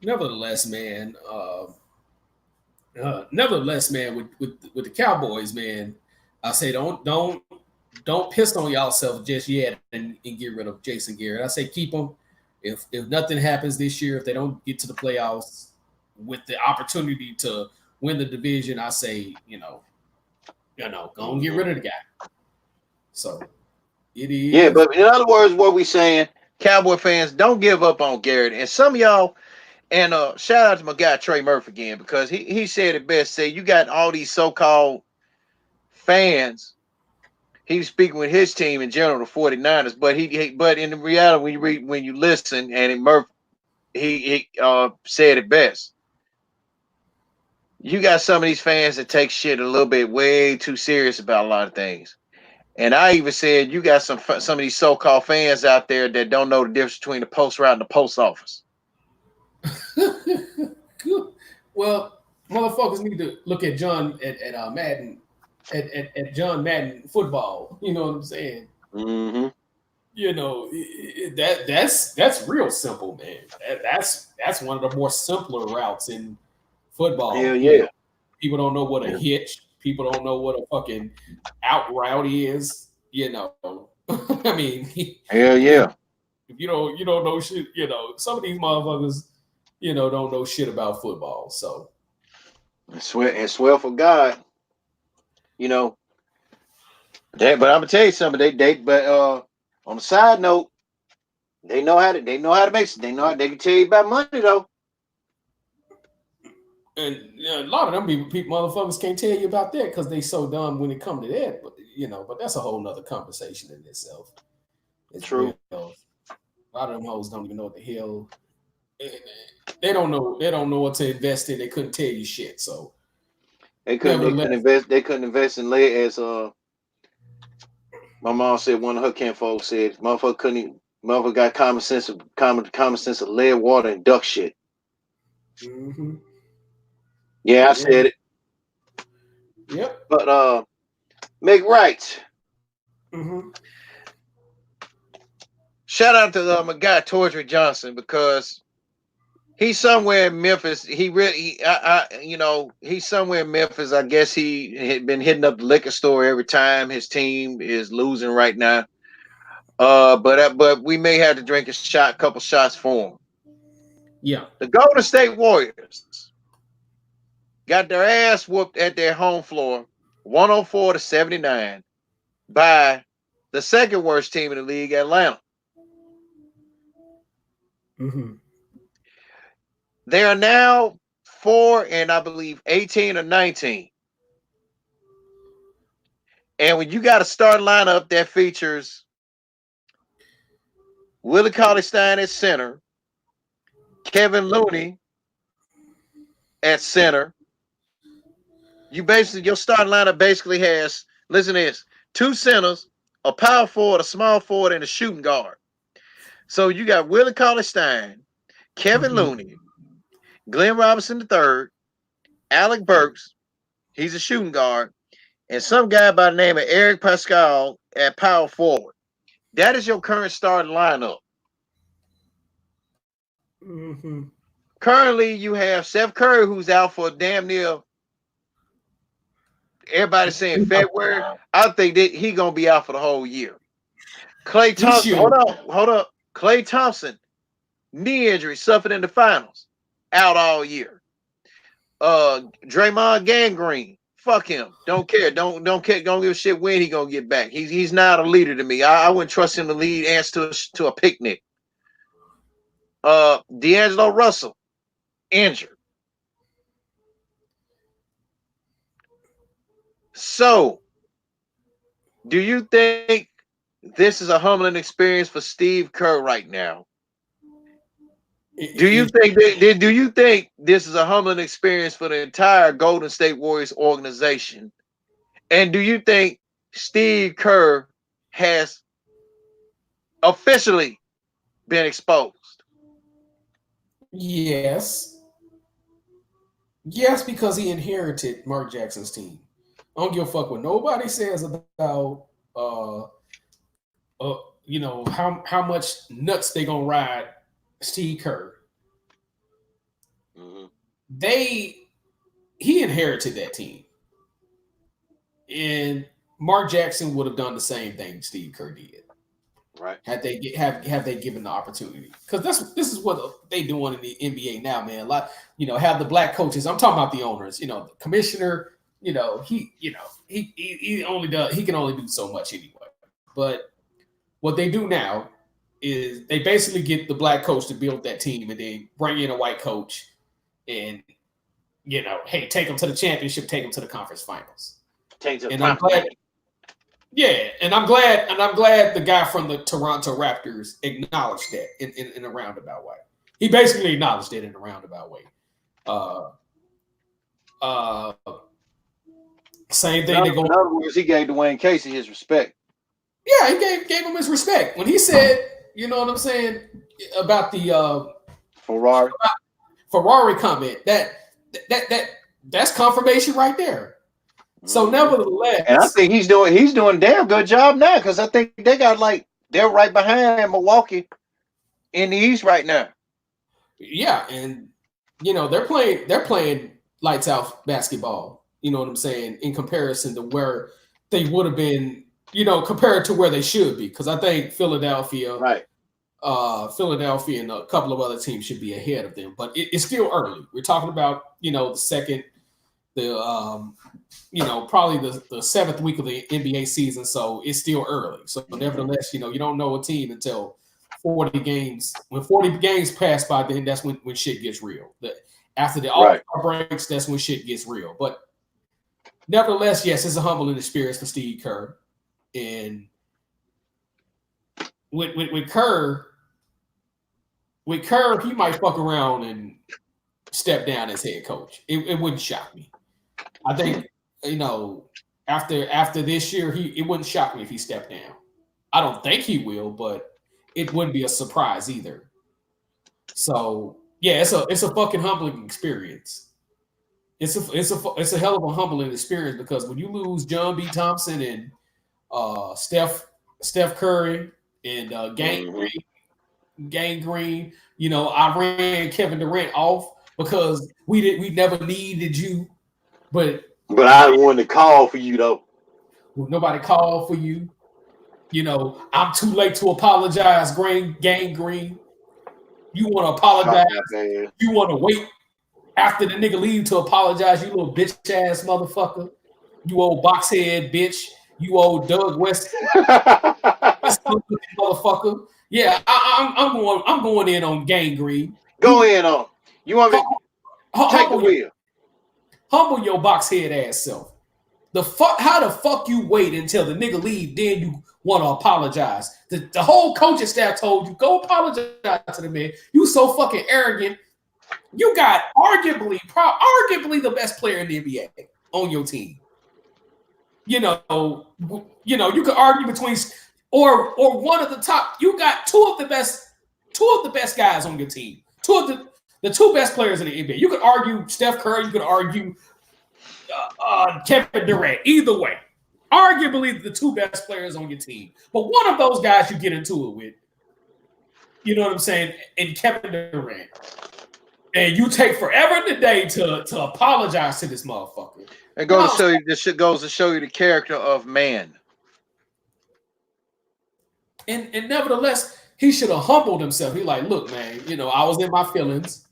nevertheless, man, nevertheless, man, with the Cowboys, man, I say don't piss on yourself just yet and get rid of Jason Garrett. I say keep him. If nothing happens this year, if they don't get to the playoffs with the opportunity to win the division, I say go and get rid of the guy. So it Yeah, is. but in other words, what we saying, Cowboy fans, don't give up on Garrett. And some of y'all, and shout out to my guy Trey Murphy again, because he said it best. Say you got all these so-called fans. He was speaking with his team in general, the 49ers, but in the reality, when you listen, and Murphy he said it best. You got some of these fans that take shit a little bit way too serious about a lot of things. And I even said you got some of these so-called fans out there that don't know the difference between the post route and the post office. Well, motherfuckers need to look at John at Madden at John Madden football. You know what I'm saying? Mm-hmm. You know that's real simple, man. That's one of the more simpler routes in Hell football. You yeah. know, people don't know what a Yeah. hitch. People don't know what a fucking out route is. You know, I mean, Hell you yeah. if you don't know shit. You know, some of these motherfuckers, don't know shit about football. So And swear for God, you know, but I'm gonna tell you something. But on the side note, they know how to make they know how, they can tell you about money though. and a lot of them people motherfuckers can't tell you about that because they so dumb when it come to that. But that's a whole nother conversation in itself as True. well. A lot of them hoes don't even know what the hell they don't know. They don't know what to invest in. They couldn't tell you shit. So nevertheless, They couldn't invest in lead as my mom said one of her kinfolks said motherfucker couldn't even, motherfucker got common sense of lead, water, and duck shit. mm-hmm. Yeah, I Yeah, said it. yep, But make right. mm-hmm. Shout out to my guy Tordrick Johnson because He's somewhere in Memphis. He's somewhere in Memphis. I guess he had been hitting up the liquor store every time his team is losing right now. But we may have to drink couple shots for him. Yeah. The Golden State Warriors got their ass whooped at their home floor, 104-79, by the second worst team in the league, Atlanta. Mm-hmm. They are now 4 and I believe 18 or 19. And when you got a starting lineup that features Willie Cauley-Stein at center, Kevin Looney at center, your starting lineup basically has, listen to this, 2 centers, a power forward, a small forward, and a shooting guard. So you got Willie Cauley-Stein, Kevin Looney, Glenn Robinson III, Alec Burks, he's a shooting guard, and some guy by the name of Eric Pascal at power forward. That is your current starting lineup. Mm-hmm. Currently, you have Steph Curry, who's out for damn near, everybody's saying February. I think that he's gonna be out for the whole year. Klay Thompson, hold up. Klay Thompson, knee injury, suffered in the finals, out all year. Draymond Gangrene, fuck him. Don't care. Don't care. Don't give a shit when he gonna get back. He's not a leader to me. I wouldn't trust him to lead ants to a picnic. D'Angelo Russell, injured. So, do you think this is a humbling experience for Steve Kerr right now? Do you think this is a humbling experience for the entire Golden State Warriors organization? And do you think Steve Kerr has officially been exposed? Yes. Yes, because he inherited Mark Jackson's team. I don't give a fuck what nobody says about how much nuts they gonna ride Steve Kerr. Mm-hmm. He inherited that team. And Mark Jackson would have done the same thing Steve Kerr did. Right. Had they given the opportunity. Because this is what they doing in the NBA now, man. Like, have the black coaches. I'm talking about the owners, the commissioner, he can only do so much anyway. But what they do now is they basically get the black coach to build that team and then bring in a white coach and hey, take them to the championship, take them to the conference finals. I'm glad the guy from the Toronto Raptors acknowledged that in a roundabout way. He basically acknowledged it in a roundabout way. Same thing. In other words, he gave Dwayne Casey his respect. Yeah, he gave him his respect when he said, you know what I'm saying, about the Ferrari comment. That's confirmation right there. So nevertheless, and I think he's doing a damn good job now because I think they're right behind Milwaukee in the East right now. Yeah, and they're playing lights out basketball. You know what I'm saying, in comparison to where they would have been, compared to where they should be. Because I think Philadelphia, right, Philadelphia and a couple of other teams should be ahead of them. But it's still early. We're talking about the second. Probably the 7th week of the NBA season, so it's still early. So nevertheless, you don't know a team until 40 games. When 40 games pass by, then that's when shit gets real. After the All-Star breaks, that's when shit gets real. But nevertheless, yes, it's a humbling experience for Steve Kerr. And with Kerr, he might fuck around and step down as head coach. It wouldn't shock me. I think, after this year, it wouldn't shock me if he stepped down. I don't think he will, but it wouldn't be a surprise either. So yeah, it's a fucking humbling experience. It's a hell of a humbling experience because when you lose John B. Thompson and Steph Curry and Gangrene, Gang Green. I ran Kevin Durant off because we never needed you, but I wanted to call for you though. Nobody called for you. I'm too late to apologize, Gang Green. You want to apologize? You want to wait after the nigga leave to apologize? You little bitch ass motherfucker. You old boxhead bitch. You old Doug West motherfucker. Yeah, I'm going in on Gang Green. Go in on. You want me? Take the wheel. Humble your boxhead ass self. How the fuck you wait until the nigga leave, then you want to apologize? The whole coaching staff told you, go apologize to the man. You so fucking arrogant. You got arguably the best player in the NBA on your team. You could argue between or one of the top. You got two of the best guys on your team. The two best players in the NBA. You could argue Steph Curry. You could argue Kevin Durant. Either way, arguably the two best players on your team. But one of those guys you get into it with, you know what I'm saying, and Kevin Durant. And you take forever today to apologize to this motherfucker. It goes to show you. This shit goes to show you the character of man. And nevertheless, he should have humbled himself. He like, look, man, I was in my feelings.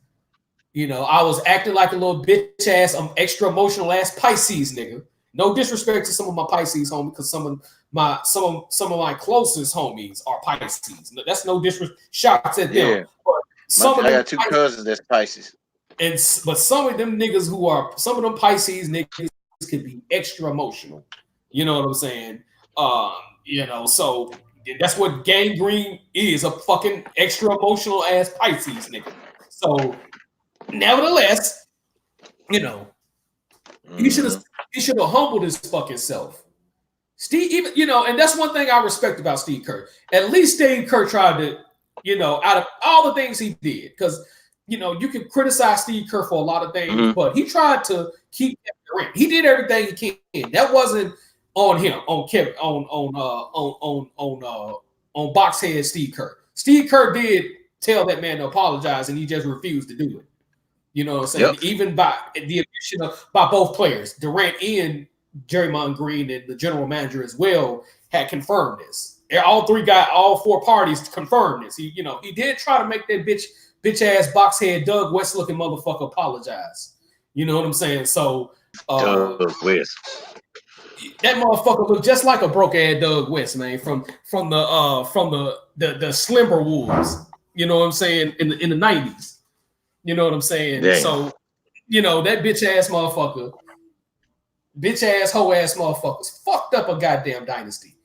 I was acting like a little bitch ass, extra emotional ass Pisces nigga. No disrespect to some of my Pisces homies, because some of my closest homies are Pisces. That's no disrespect. Shots at them. Yeah. But I got two cousins that's Pisces. But some of them niggas some of them Pisces niggas could be extra emotional. You know what I'm saying? So that's what Gang Green is, a fucking extra emotional ass Pisces nigga. So nevertheless, he should have humbled his fucking self. Steve, and that's one thing I respect about Steve Kerr. At least Steve Kerr tried to, out of all the things he did, because you can criticize Steve Kerr for a lot of things, but he tried to keep Kevin Durant. He did everything he can. That wasn't on him, on Kevin, on boxhead Steve Kerr. Steve Kerr did tell that man to apologize, and he just refused to do it. You know what I'm saying? Yep. Even by the admission by both players, Durant and Draymond Green and the general manager as well had confirmed this. All four parties confirmed this. He did try to make that bitch ass boxhead Doug West looking motherfucker apologize. You know what I'm saying? So Doug West. That motherfucker looked just like a broke ass Doug West, man, from the Slimber Wolves. You know what I'm saying? In the 90s. You know what I'm saying? Dang. So, that bitch ass motherfucker, bitch ass hoe ass motherfuckers fucked up a goddamn dynasty.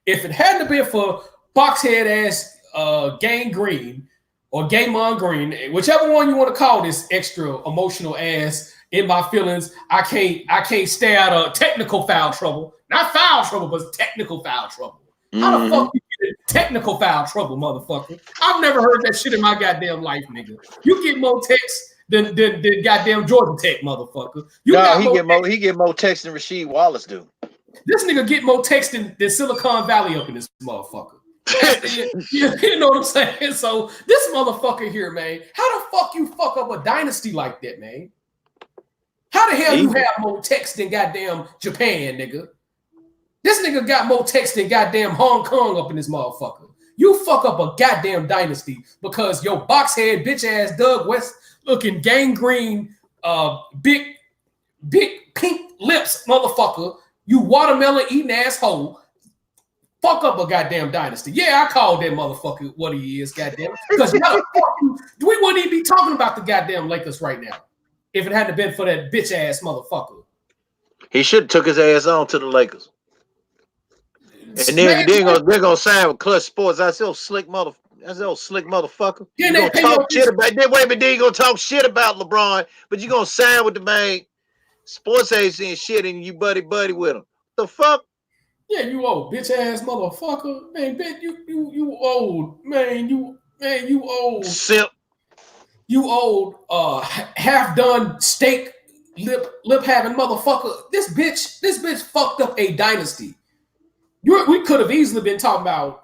If it hadn't been for boxhead ass Gang Green or Gaymon Green, whichever one you want to call this extra emotional ass in my feelings, I can't stay out of technical foul trouble. Not foul trouble, but technical foul trouble. How the fuck you get in technical foul trouble, motherfucker? I've never heard that shit in my goddamn life, nigga. You get more texts than goddamn Georgia Tech, motherfucker. He get more texts than Rasheed Wallace do. This nigga get more texts than Silicon Valley up in this motherfucker. You know what I'm saying? So this motherfucker here, man, how the fuck you fuck up a dynasty like that, man? How the hell you have more texts than goddamn Japan, nigga? This nigga got more texts than goddamn Hong Kong up in this motherfucker. You fuck up a goddamn dynasty because your boxhead bitch ass Doug West looking Gang Green, big pink lips motherfucker, you watermelon eating asshole, fuck up a goddamn dynasty. Yeah, I called that motherfucker what he is, goddamn. Because we wouldn't even be talking about the goddamn Lakers right now if it hadn't been for that bitch ass motherfucker. He should have took his ass on to the Lakers. And then they're gonna sign with Clutch Sports. That's old slick motherfucker. Yeah, you gonna talk shit about that way, but then you gonna talk shit about LeBron, but you gonna sign with the main sports agency and shit, and you buddy with him. The fuck? Yeah, you old bitch ass motherfucker, man. Bitch, you old, man. You old. Simp. You old, half done steak lip having motherfucker. This bitch fucked up a dynasty. We could have easily been talking about,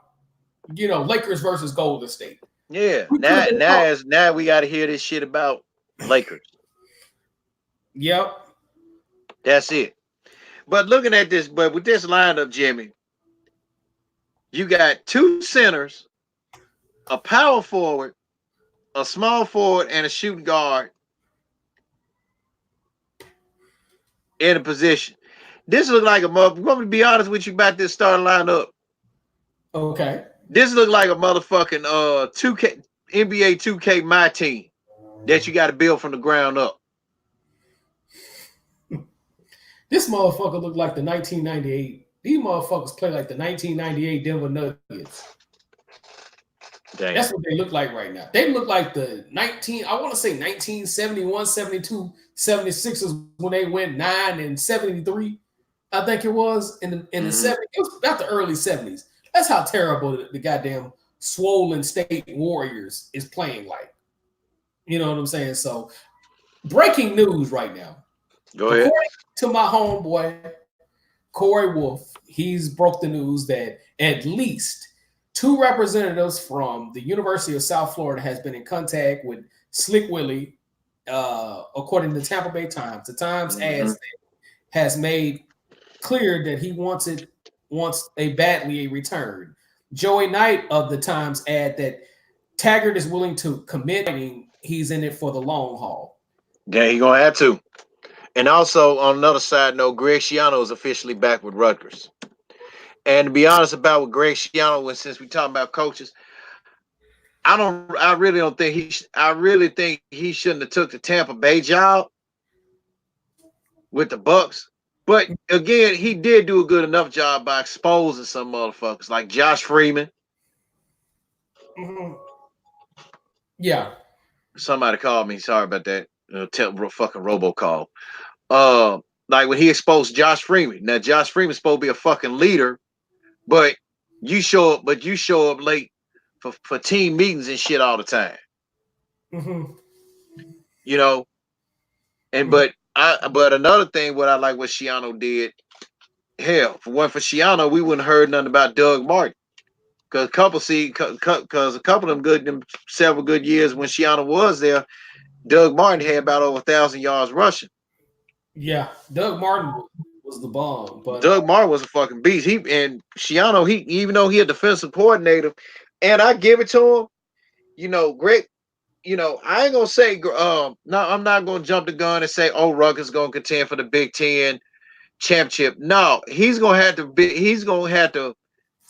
Lakers versus Golden State. Yeah. We could have been caught. Now we got to hear this shit about Lakers. Yep. That's it. But looking at this, but with this lineup, Jimmy, you got two centers, a power forward, a small forward, and a shooting guard in a position. This look like a mother. I'm gonna be honest with you about this starting lineup. Okay. This look like a motherfucking 2K NBA 2K my team that you got to build from the ground up. This motherfucker look like the 1998. These motherfuckers play like the 1998 Denver Nuggets. Damn. That's what they look like right now. They look like the I want to say 1971, 72, 76ers when they went 9 and 73. I think it was in the 70s. It was about the early 70s. That's how terrible the goddamn swollen state Warriors is playing like. You know what I'm saying? So, breaking news right now. Go ahead. According to my homeboy, Corey Wolf, he's broke the news that at least 2 representatives from the University of South Florida has been in contact with Slick Willie, according to the Tampa Bay Times. The Times has made clear that he wants badly a return. Joey Knight of the Times add that Taggart is willing to commit. He's in it for the long haul. Yeah, he gonna have to. And also on another side note, Greg Schiano is officially back with Rutgers. And to be honest about with Greg Schiano, since we talking about coaches, I really don't think I really think he shouldn't have took the Tampa Bay job with the Bucks. But again, he did do a good enough job by exposing some motherfuckers like Josh Freeman. Mm-hmm. Yeah. Somebody called me. Sorry about that. Fucking robocall. Like when he exposed Josh Freeman. Now Josh Freeman's supposed to be a fucking leader, but you show up late for team meetings and shit all the time. Mm-hmm. You know, and but another thing, what I like what Schiano did. Hell, for Schiano, we wouldn't heard nothing about Doug Martin. Because a couple of them several good years when Schiano was there, Doug Martin had about over 1,000 yards rushing. Yeah, Doug Martin was the bomb, but Doug Martin was a fucking beast. Schiano, even though he a defensive coordinator, and I give it to him, Greg, I ain't gonna say no, I'm not gonna jump the gun and say, oh, Rutgers gonna contend for the Big Ten championship. No, he's gonna have to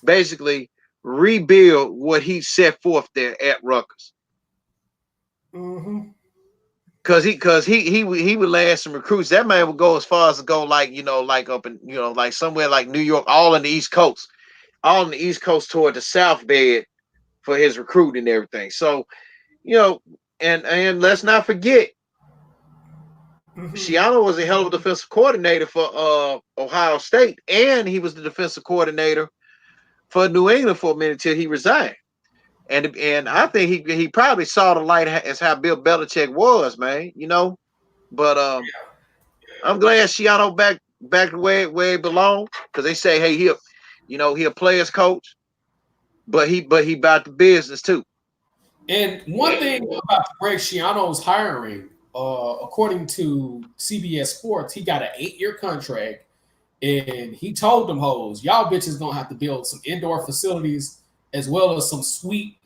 basically rebuild what he set forth there at Rutgers. Mm-hmm. Cause he would land some recruits. That man would go as far as to go like up in like somewhere like New York, all on the East Coast, toward the South Bed for his recruiting and everything. So, and let's not forget, Schiano was a hell of a defensive coordinator for Ohio State, and he was the defensive coordinator for New England for a minute till he resigned. And I think he probably saw the light as how Bill Belichick was, man. But I'm glad Schiano back where it belonged, because they say, hey, he a player's coach, but he about the business too. And one thing about Greg Schiano's hiring, according to CBS Sports, he got an 8-year contract, and he told them hoes, y'all bitches gonna have to build some indoor facilities as well as some sweet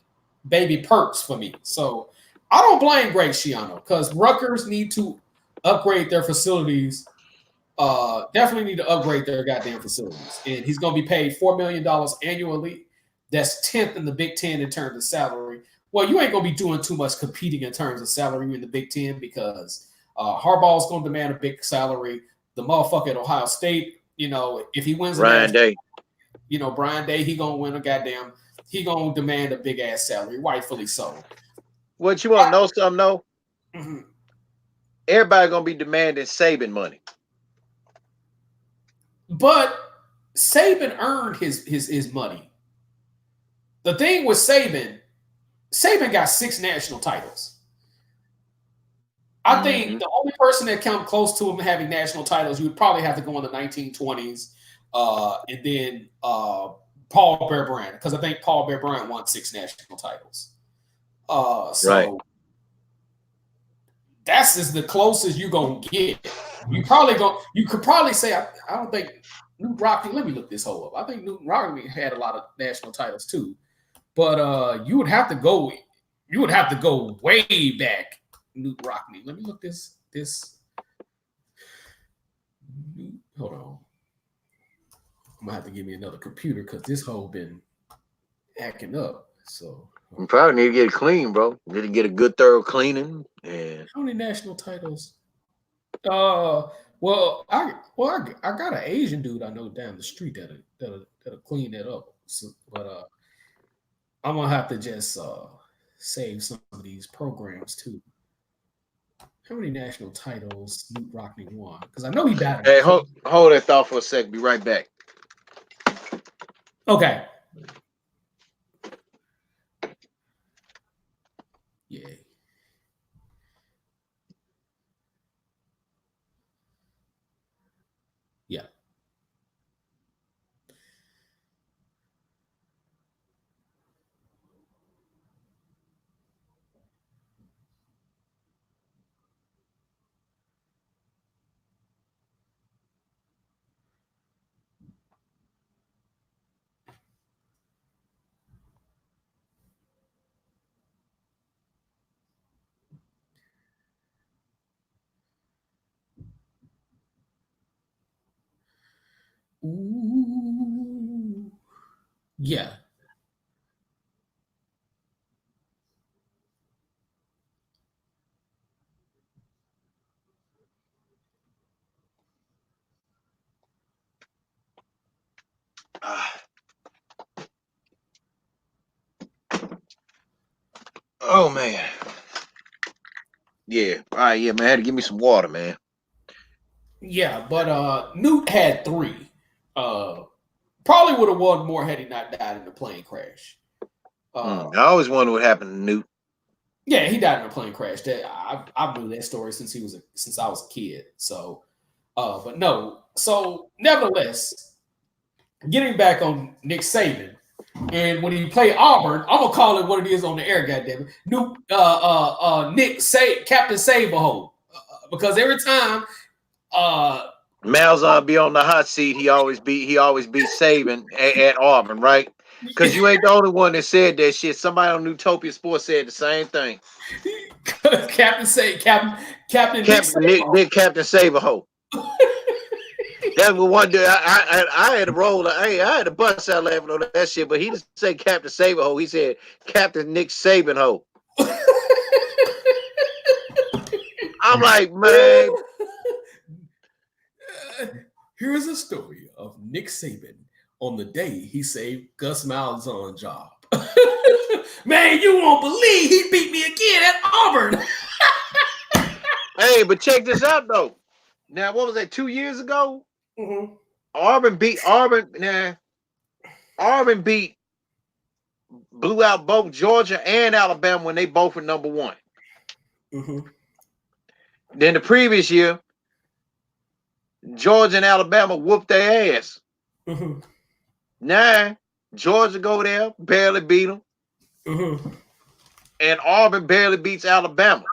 baby perks for me. So I don't blame Greg Schiano, because Rutgers need to upgrade their facilities. Definitely need to upgrade their goddamn facilities. And he's going to be paid $4 million annually. That's 10th in the Big Ten in terms of salary. Well, you ain't going to be doing too much competing in terms of salary in the Big Ten, because Harbaugh's going to demand a big salary. The motherfucker at Ohio State, if he wins Brian Day, Brian Day, he going to win he going to demand a big ass salary, rightfully so. What you want to know something, though? Mm-hmm. Everybody going to be demanding Saban money. But Saban earned his money. The thing with Saban got 6 national titles. I think the only person that come close to him having national titles, you would probably have to go in the 1920s, and then Paul Bear Bryant, because I think Paul Bear Bryant won 6 national titles. Right. So that's just the closest you're gonna get. You could probably say I don't think Newt Rockney. Let me look this whole up. I think Newt Rockney had a lot of national titles too, but you would have to go. You would have to go way back. Newt Rockney. Let me look this. Hold on. I'm gonna have to give me another computer because this whole been acting up. So You probably need to get it clean, bro. Need to get a good thorough cleaning. And how many national titles? I got an Asian dude I know down the street that'll clean that up. So, but I'm gonna have to just save some of these programs too. How many national titles Newt Rockney won? Because I know he died. hey, hold that thought for a sec. Be right back. Okay. Yeah. Yeah. Ooh. Yeah. Oh man. Yeah. All right. Yeah, man. I had to give me some water, man. Yeah, but Newt had three. Probably would have won more had he not died in the plane crash. I always wonder what happened to Newt. Yeah, he died in a plane crash. That I knew that story since I was a kid. So, but no. So, nevertheless, getting back on Nick Saban, and when he played Auburn, I'm gonna call it what it is on the air. Goddamn it, Captain Saberhole, because every time, Malzahn be on the hot seat. He always beat Saban at Auburn, right? Because you ain't the only one that said that shit. Somebody on Newtopia Sports said the same thing. Captain Nick Saban. Captain Saberhole. That was one day I had to roll. I had to bust out laughing on that shit. But he didn't say Captain Saberhole. He said Captain Nick Sabanhole. I'm like, man. Here's a story of Nick Saban on the day he saved Gus Malzahn's job. Man, you won't believe he beat me again at Auburn. Hey, but check this out though. Now, what was that? 2 years ago, Mm-hmm. Auburn beat Auburn. Nah, Auburn blew out both Georgia and Alabama when they both were number one. Mm-hmm. Then the previous year, Georgia and Alabama whooped their ass. Mm-hmm. Now, Georgia go there, barely beat them. Mm-hmm. And Auburn barely beats Alabama.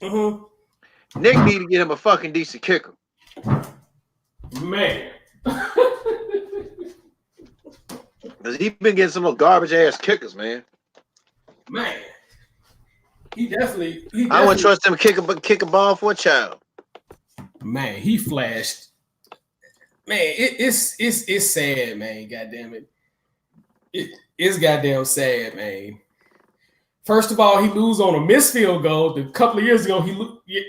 Mm-hmm. Nick need to get him a fucking decent kicker. Man. Because he been getting some of those garbage ass kickers, man. Man. He definitely I wouldn't trust him to kick a ball for a child. Man, he flashed. Man, it's sad, man. Goddamn it. It's goddamn sad, man. First of all, he lose on a missed field goal. A couple of years ago,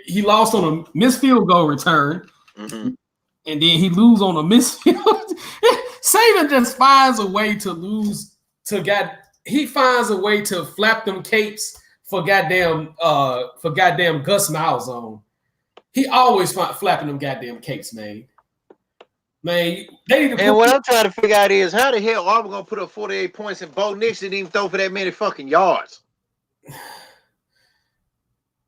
he lost on a missed field goal return, and then he lose on a missed field. Saban just finds a way to lose to He finds a way to flap them capes for goddamn Gus Malzahn. He always flapping them goddamn capes, man. Man, they need to. And what I'm trying to figure out is how the hell Auburn gonna put up 48 points and Bo Nix didn't even throw for that many fucking yards.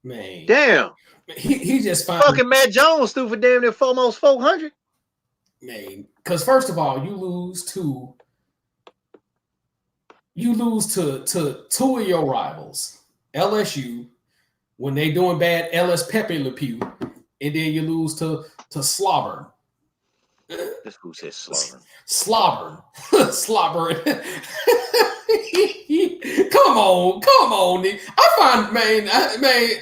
Man, damn. He just fucking Matt Jones threw for damn near almost 400. Man, because first of all, you lose to two of your rivals. LSU, when they doing bad, LS Pepe Le Pew, and then you lose to Slobber. This who says slobbering. Slobbering. Slobbering. Come on, Nick. I find, man,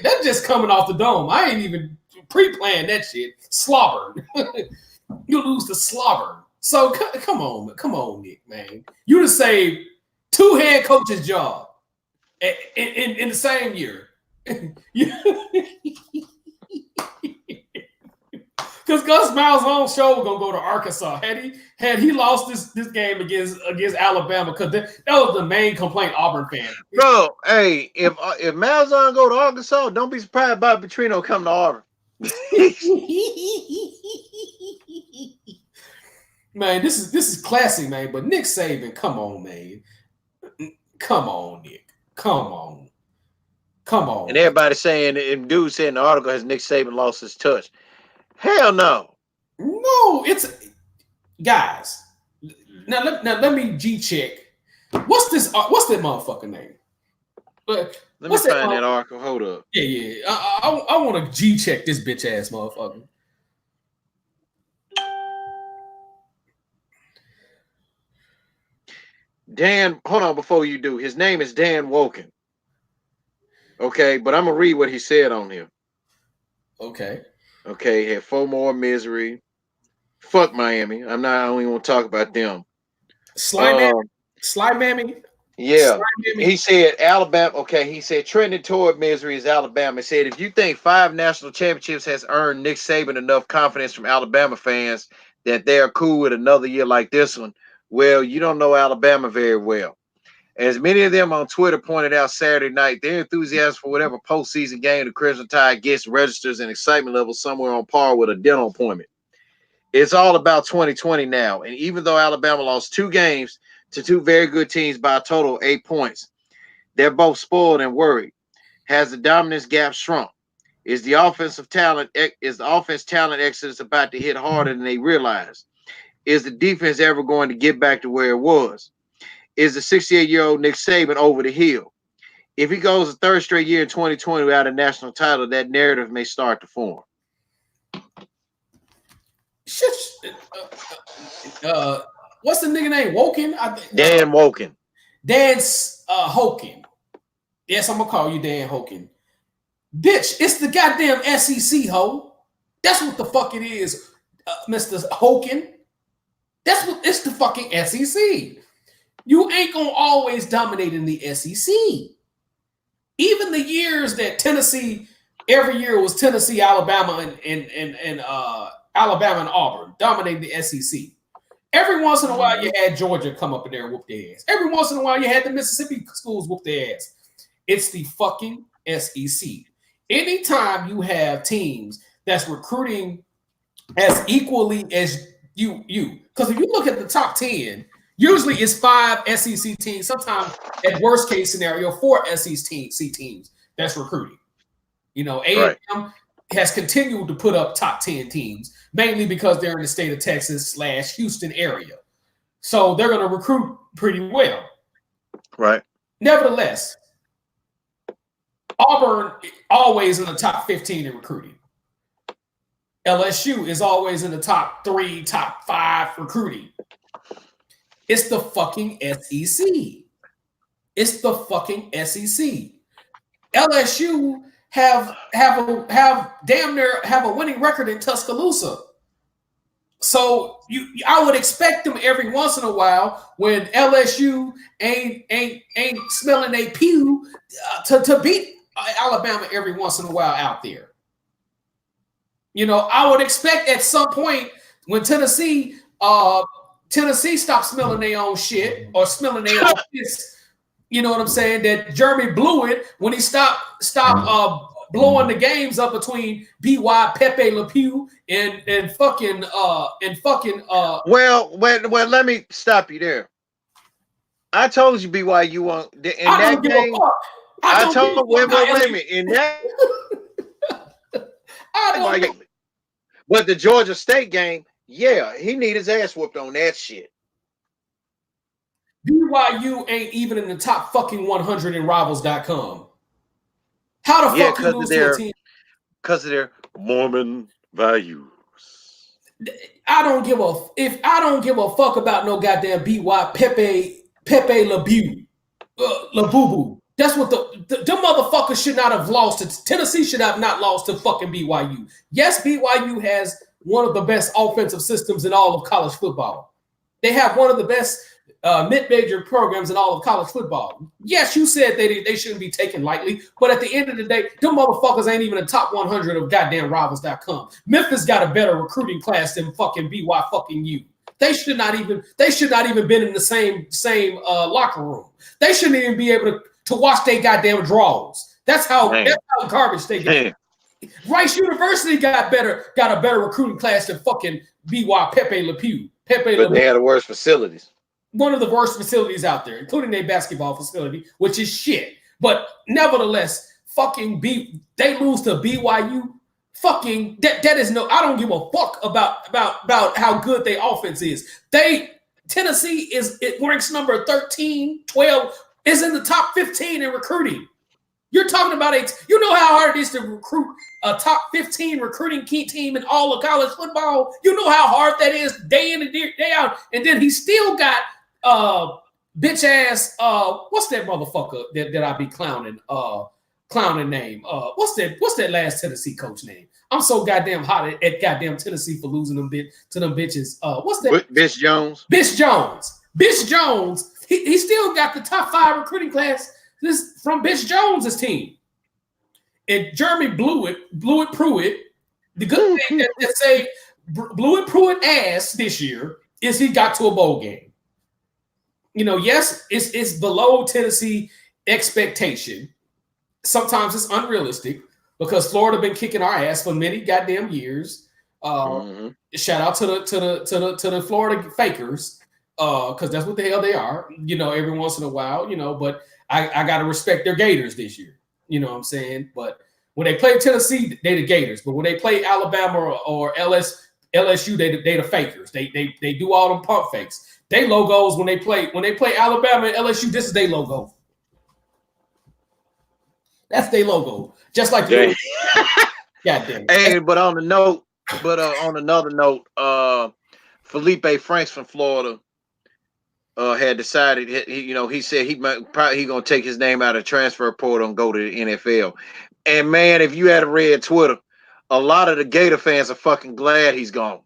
that's just coming off the dome. I ain't even pre-planned that shit. Slobbering. You lose to Slobbering. So come on, Nick, man. You just saved 2 head coaches' job in the same year. Because Gus Miles' own show was gonna go to Arkansas. Had he lost this game against Alabama, because that was the main complaint Auburn fan. Bro, hey, if Malzahn go to Arkansas, don't be surprised about Petrino coming to Auburn. Man, this is classy, man. But Nick Saban, come on, man. Come on, Nick. Come on. And everybody saying, and dude saying the article has Nick Saban lost his touch. Hell no. No, it's guys. Now let me G check. What's this? What's that motherfucker name? Let me find that article. Hold up. Yeah. I want to G check this bitch ass motherfucker. Dan, hold on before you do. His name is Dan Woken. Okay, but I'm gonna read what he said on here. Okay, had 4 more misery. Fuck Miami. I don't even want to talk about them. Sly Mammy. Yeah, he said Alabama. Okay, he said trending toward misery is Alabama. He said if you think 5 national championships has earned Nick Saban enough confidence from Alabama fans that they are cool with another year like this one, well, you don't know Alabama very well. As many of them on Twitter pointed out Saturday night, their enthusiasm for whatever postseason game the Crimson Tide gets registers an excitement level somewhere on par with a dental appointment. It's all about 2020 now, and even though Alabama lost 2 games to 2 very good teams by a total of 8 points, they're both spoiled and worried. Has the dominance gap shrunk? Is the offense talent exodus about to hit harder than they realize? Is the defense ever going to get back to where it was? Is the 68-year-old Nick Saban over the hill? If he goes a 3rd straight year in 2020 without a national title, that narrative may start to form. What's the nigga name? Woken? Dan Woken. Dan's Hoken. Yes, I'm gonna call you Dan Hoken. Bitch, it's the goddamn SEC, ho. That's what the fuck it is, Mr. Hoken. It's the fucking SEC. You ain't gonna always dominate in the SEC. Even the years that Tennessee, every year was Tennessee, Alabama, and Alabama and Auburn dominating the SEC. Every once in a while, you had Georgia come up in there and whoop their ass. Every once in a while, you had the Mississippi schools whoop their ass. It's the fucking SEC. Anytime you have teams that's recruiting as equally as you, because if you look at the top 10, usually it's 5 SEC teams, sometimes at worst case scenario, 4 SEC teams that's recruiting. You know, A&M has continued to put up top 10 teams, mainly because they're in the state of Texas / Houston area. So they're going to recruit pretty well. Right. Nevertheless, Auburn always in the top 15 in recruiting. LSU is always in the top 3, top 5 recruiting. It's the fucking SEC. It's the fucking SEC. LSU have damn near have a winning record in Tuscaloosa. So I would expect them every once in a while when LSU ain't smelling a pew to beat Alabama every once in a while out there. You know, I would expect at some point when Tennessee stopped smelling their own shit or smelling their own piss. You know what I'm saying? That Jeremy blew it when he stopped blowing the games up between BY Pepe Le Pew and fucking. Well, let me stop you there. I told you BYU won in that game. I told wait a minute in that. But the Georgia State game, yeah, he need his ass whooped on that shit. BYU ain't even in the top fucking 100 in Rivals.com. How the Yeah, fuck you lose to a team? because of their Mormon values. I don't give a fuck about no goddamn BY Pepe LeBeau, LaBoo. That's what the motherfuckers should not have lost. Tennessee should have not lost to fucking BYU. Yes, BYU has one of the best offensive systems in all of college football. They have one of the best mid-major programs in all of college football. Yes, you said they shouldn't be taken lightly, but at the end of the day, them motherfuckers ain't even the top 100 of goddamn Rivals.com. Memphis got a better recruiting class than fucking BY fucking U. They should not even been in the same locker room. They shouldn't even be able to watch their goddamn draws. That's how garbage they get. Rice University got a better recruiting class than fucking BY Pepe Le Pew. But they had the worst facilities. One of the worst facilities out there, including their basketball facility, which is shit. But nevertheless, fucking they lose to BYU. Fucking that is no. I don't give a fuck about how good their offense is. Tennessee it ranks number 13, 12, is in the top 15 in recruiting. You're talking about you know how hard it is to recruit a top 15 recruiting key team in all of college football. You know how hard that is day in and day out. And then he still got bitch ass what's that motherfucker that I be clowning name? What's that last Tennessee coach name? I'm so goddamn hot at goddamn Tennessee for losing them to them bitches. What's that? Bitch Jones. Bitch Jones. He still got the top 5 recruiting class. This from Bitch Jones's team. And Jeremy Blewett Pruitt. The good thing that say Blewett Pruitt ass this year is he got to a bowl game. You know, yes, it's below Tennessee expectation. Sometimes it's unrealistic because Florida been kicking our ass for many goddamn years. Shout out to the Florida fakers because that's what the hell they are. You know, every once in a while, you know, but I got to respect their Gators this year. You know what I'm saying? But when they play Tennessee, they the Gators. But when they play Alabama or LSU, they the fakers. They do all them pump fakes. They logos when they play Alabama and LSU. This is their logo. That's their logo. Just like the goddamn. Hey, but on another note, Felipe Franks from Florida had decided he said he gonna take his name out of transfer portal and go to the NFL. And man, if you had read Twitter, a lot of the Gator fans are fucking glad he's gone.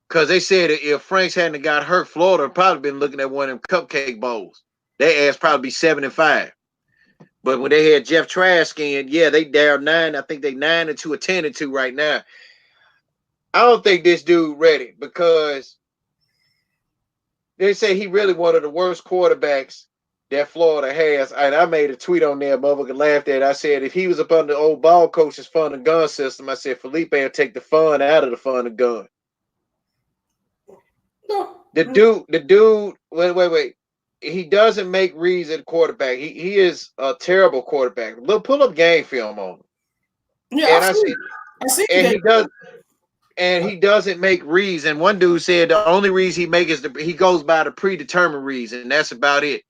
Because they said if Franks hadn't got hurt, Florida would probably been looking at one of them cupcake bowls. They ass probably be 7-5. But when they had Jeff Trask in, yeah, they down 9. I think they 9-2 or 10-2 right now. I don't think this dude ready because they say he really one of the worst quarterbacks that Florida has. And I made a tweet on there, motherfucker laughed at it. I said if he was up under the old ball coach's fun and gun system, I said Felipe will take the fun out of the fun and gun. The dude, wait. He doesn't make reads at quarterback. He is a terrible quarterback. Look, pull up game film on him. Yeah, and I see and he doesn't make reads. And one dude said the only reads he makes is he goes by the predetermined reads, and that's about it.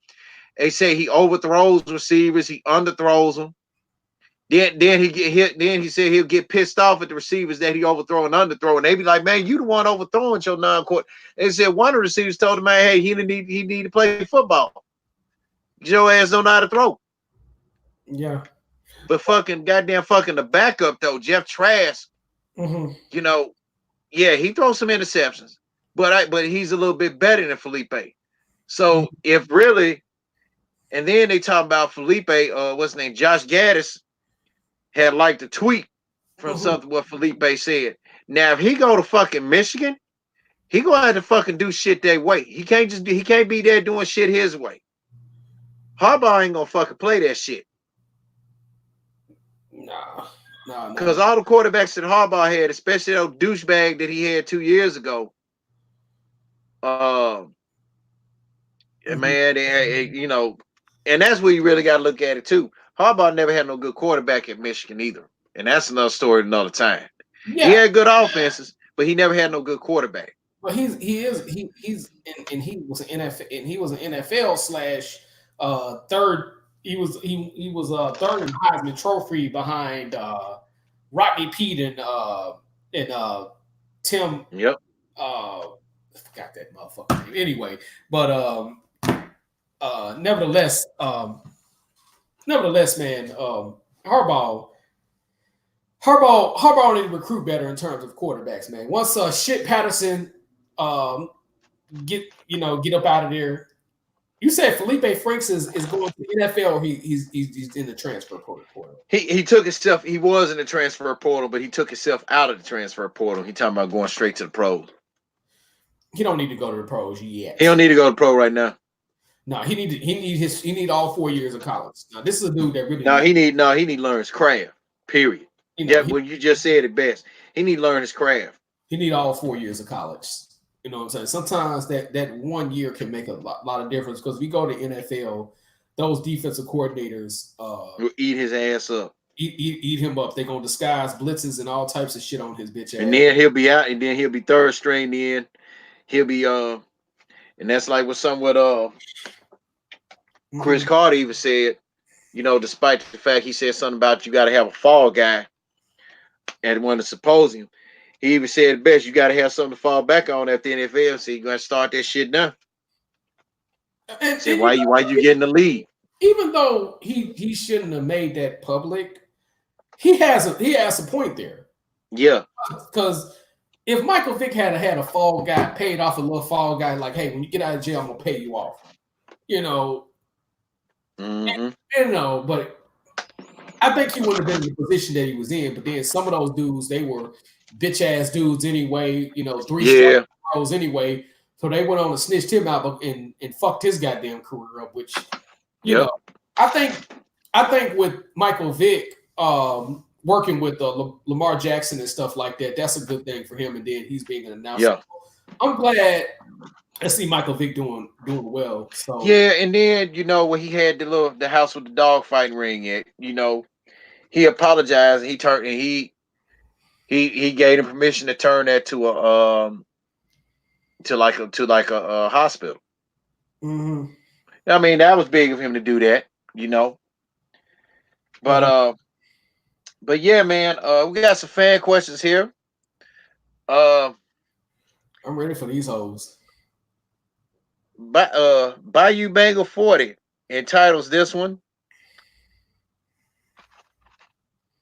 They say he overthrows receivers, he underthrows them. Then he get hit. Then he said he'll get pissed off at the receivers that he overthrow and underthrow, and they be like, "Man, you the one overthrowing your non-court." They said one of the receivers told him, "Man, hey, he need to play football. Your ass don't know how to throw." Yeah, but the backup though, Jeff Trask. You know, yeah, he throws some interceptions, but he's a little bit better than Felipe. So if really, and then they talk about Felipe, what's his name, Josh Gaddis. Had liked a tweet from something what Felipe said. Now, if he go to fucking Michigan, he gonna have to fucking do shit that way. He can't be there doing shit his way. Harbaugh ain't gonna fucking play that shit. No. Because all the quarterbacks that Harbaugh had, especially that douchebag that he had 2 years ago, man, you know, and that's where you really got to look at it too. Harbaugh never had no good quarterback at Michigan either, and that's another story another time. Yeah. He had good offenses, but he never had no good quarterback. Well, he was an NFL / third He was third in Heisman Trophy behind Rodney Peete and Tim. Yep. I forgot that motherfucker name. Anyway, but nevertheless, man, Harbaugh need to recruit better in terms of quarterbacks, man. Once Shit Patterson get up out of there. You said Felipe Franks is going to the NFL, or he's in the transfer portal. He took himself. He was in the transfer portal, but he took himself out of the transfer portal. He talking about going straight to the pros. He don't need to go to the pros yet. He don't need to go to pro right now. No, he need all 4 years of college. Now this is a dude that really he need to learn his craft. Period. Well, you just said it best. He need to learn his craft. He need all 4 years of college. You know what I'm saying? Sometimes that 1 year can make a lot of difference, because if you go to NFL, those defensive coordinators will eat his ass up. Eat him up. They're gonna disguise blitzes and all types of shit on his bitch ass. And then he'll be out, and then he'll be third string. Then he'll be and that's like what Chris Carter even said. You know, despite the fact he said something about you got to have a fall guy at one of the symposium, he even said best you got to have something to fall back on at the NFL. So you're gonna start that shit now. Why you getting the lead? Even though he shouldn't have made that public, he has a point there. Yeah, because if Michael Vick had a fall guy, paid off a little fall guy, like, hey, when you get out of jail, I'm gonna pay you off. You know. Mm-hmm. But I think he wouldn't have been in the position that he was in. But then some of those dudes, they were bitch ass dudes anyway. 3 stars anyway. So they went on to snitched him out and fucked his goddamn career up. Which, you know, I think with Michael Vick working with Lamar Jackson and stuff like that, that's a good thing for him. And then he's being an announcer. Yeah. I'm glad I see Michael Vick doing well. So and then when he had the house with the dog fighting ring at, he apologized. He turned and he gave him permission to turn that to a hospital. Mm-hmm. I mean, that was big of him to do that, But but yeah, man, we got some fan questions here. I'm ready for these hoes. Bayou Bengal 40 entitles this one.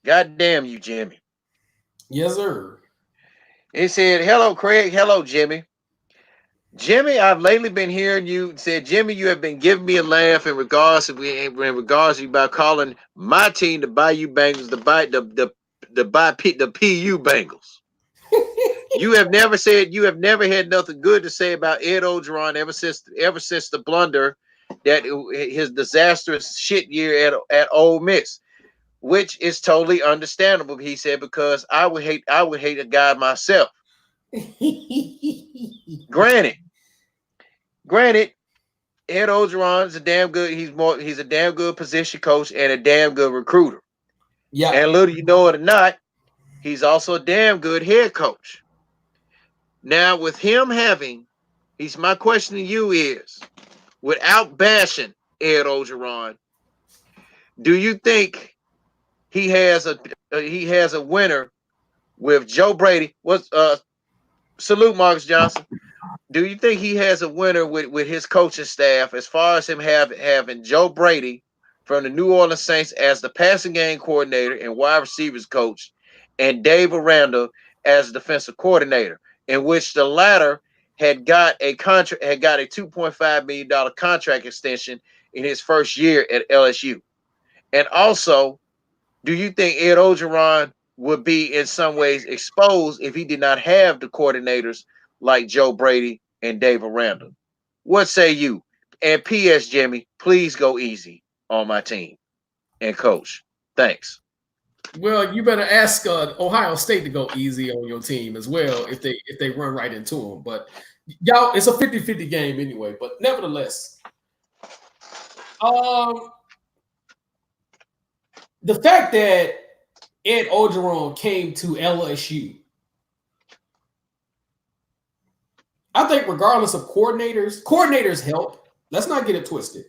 God damn you, Jimmy. Yes, sir. It said, hello, Craig. Hello, Jimmy. Jimmy, I've lately been hearing you say, Jimmy, you have been giving me a laugh in regards to you about calling my team the Bayou Bengals, the PU Bengals. You have never had nothing good to say about Ed Orgeron ever since the blunder that his disastrous shit year at Ole Miss, which is totally understandable. He said, because I would hate a guy myself. Granted, Ed Orgeron is a damn good. He's a damn good position coach and a damn good recruiter. Yeah, and little you know it or not, he's also a damn good head coach. Now, with him my question to you is, without bashing Ed Orgeron, do you think he has a winner with Joe Brady? Salute Marcus Johnson. Do you think he has a winner with his coaching staff as far as him having Joe Brady from the New Orleans Saints as the passing game coordinator and wide receivers coach, and Dave Aranda as defensive coordinator, in which the latter had got a $2.5 million contract extension in his first year at LSU? And also, do you think Ed Orgeron would be in some ways exposed if he did not have the coordinators like Joe Brady and Dave Aranda? What say you? And P.S. Jimmy, please go easy on my team and coach. Thanks. Well, you better ask Ohio State to go easy on your team as well if they run right into them. But y'all, it's a 50-50 game anyway. But nevertheless, the fact that Ed Orgeron came to LSU, I think regardless of coordinators help. Let's not get it twisted.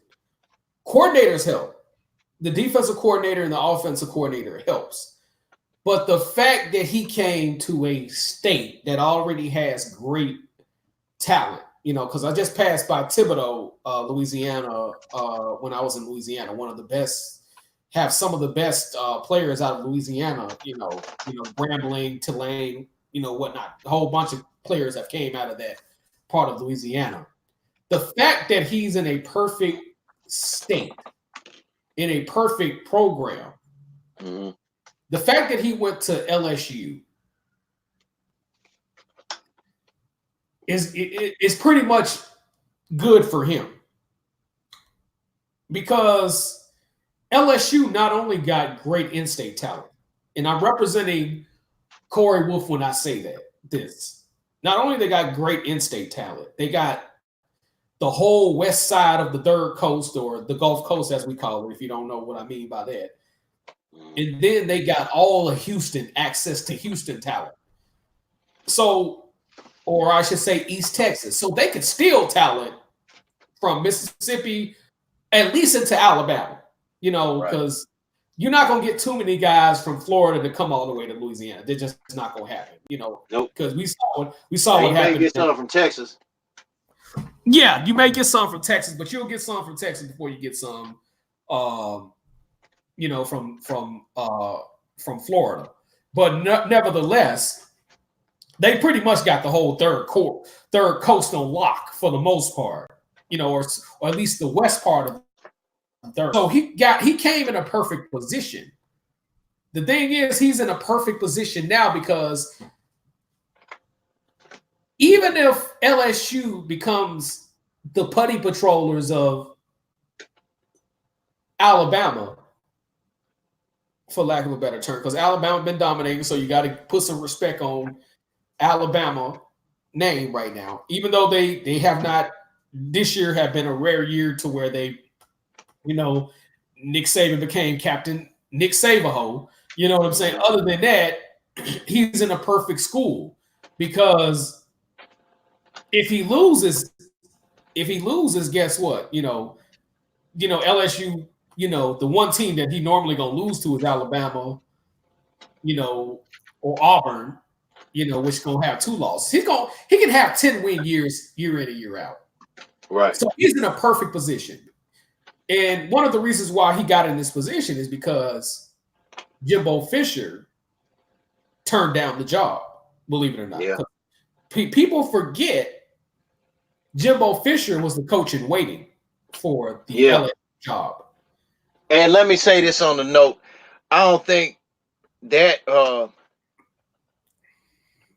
Coordinators help. the defensive coordinator and the offensive coordinator helps. But the fact that he came to a state that already has great talent, because I just passed by Thibodaux, Louisiana, when I was in Louisiana, one of the best, have some of the best players out of Louisiana, Grambling, Tulane, whatnot. A whole bunch of players have came out of that part of Louisiana. The fact that he's in a perfect state, in a perfect program, the fact that he went to LSU is pretty much good for him, because LSU not only got great in-state talent, and I'm representing Corey Wolf when I say this. Not only they got great in-state talent, they got the whole west side of the third coast, or the Gulf Coast as we call it, if you don't know what I mean by that. And then they got all of Houston, access to Houston talent. So, or I should say East Texas. So they could steal talent from Mississippi, at least into Alabama, because you're not going to get too many guys from Florida to come all the way to Louisiana. They're just not going to happen, Nope. Because we saw what happened. You may get some from Texas. Yeah, you may get some from Texas, but you'll get some from Texas before you get some, from Florida. But nevertheless, they pretty much got the whole third coast on lock for the most part, or at least the west part of the third. So he came in a perfect position. The thing is, he's in a perfect position now because even if LSU becomes the putty patrollers of Alabama, for lack of a better term, because Alabama been dominating, so you got to put some respect on Alabama name right now. Even though they have not, this year have been a rare year to where they, Nick Saban became Captain Nick Sabaho. You know what I'm saying? Other than that, he's in a perfect school, because if he loses, guess what? LSU, the one team that he normally gonna lose to is Alabama, or Auburn, which gonna have 2 losses. He can have 10-win years year in and year out. Right. So he's in a perfect position. And one of the reasons why he got in this position is because Jimbo Fisher turned down the job, believe it or not. Yeah. People forget Jimbo Fisher was the coach in waiting for the LSU job. And let me say this on the note. I don't think that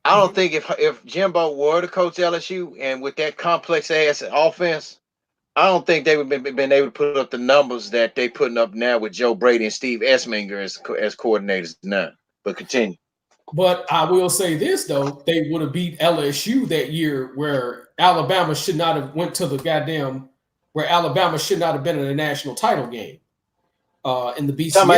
if Jimbo were to coach LSU and with that complex ass offense, I don't think they would have been able to put up the numbers that they putting up now with Joe Brady and Steve Esminger as coordinators now. But continue. But I will say this, though. They would have beat LSU that year where Alabama should not have went to the where Alabama should not have been in a national title game in the BCS. Talking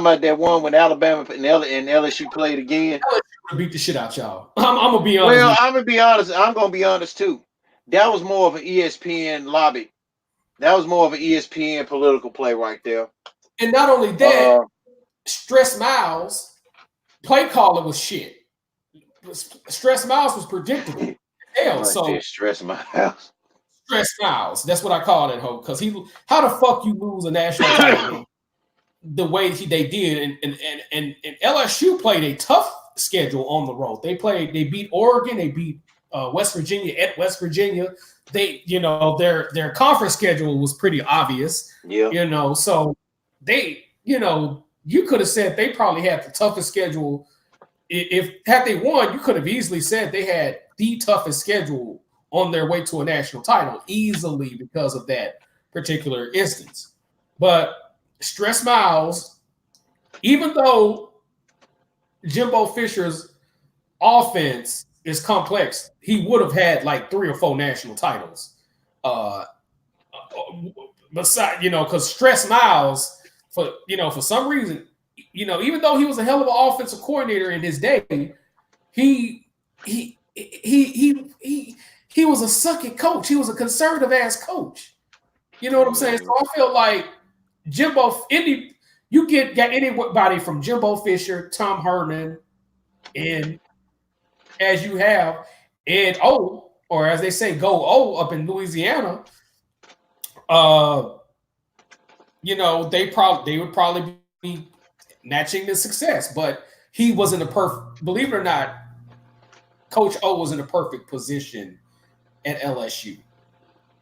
about that one when Alabama and LSU played again. LSU beat the shit out y'all. I'm going to be honest. Well, I'm going to be honest. I'm going to be honest, too. That was more of an ESPN lobby. That was more of an ESPN political play right there. And not only that, Stress Miles, play caller was shit. Stress Miles was predictable. Hell, so Stress Miles. Stress Miles. That's what I call it, ho. Because how the fuck you lose a national title game the way they did? And LSU played a tough schedule on the road. They beat Oregon, they beat West Virginia at West Virginia. They, their conference schedule was pretty obvious. Yeah. So they, you could have said they probably had the toughest schedule. Had they won, you could have easily said they had the toughest schedule on their way to a national title easily because of that particular instance. But Stress Miles, even though Jimbo Fisher's offense is complex, he would have had like 3 or 4 national titles. Besides, because Stress Miles, for some reason, even though he was a hell of an offensive coordinator in his day, he was a sucky coach. He was a conservative ass coach. You know what I'm saying? So I feel like Jimbo, got anybody from Jimbo Fisher, Tom Herman, and as you have Ed O, or as they say, Go O up in Louisiana, uh, they would probably be matching the success. But he wasn't a perfect. Believe it or not, Coach O was in a perfect position at LSU.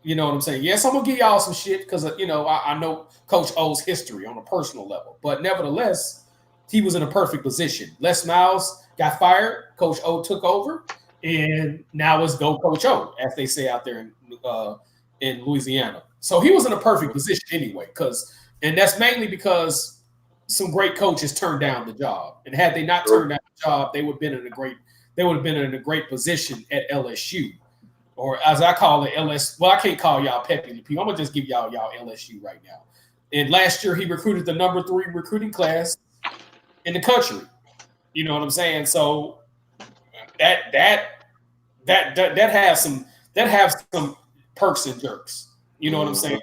You know what I'm saying? Yes, I'm gonna give y'all some shit because I know Coach O's history on a personal level, but nevertheless, he was in a perfect position. Les Miles got fired, Coach O took over, and now it's go Coach O, as they say out there in Louisiana. So he was in a perfect position anyway, and that's mainly because some great coaches turned down the job, and had they not turned down the job, they would have been in a great position at LSU. Or as I call it, LS. Well, I can't call y'all Pepe Le Pew. I'm gonna just give y'all LSU right now. And last year he recruited the number 3 recruiting class in the country. You know what I'm saying? So that has some perks and jerks. You know what I'm saying?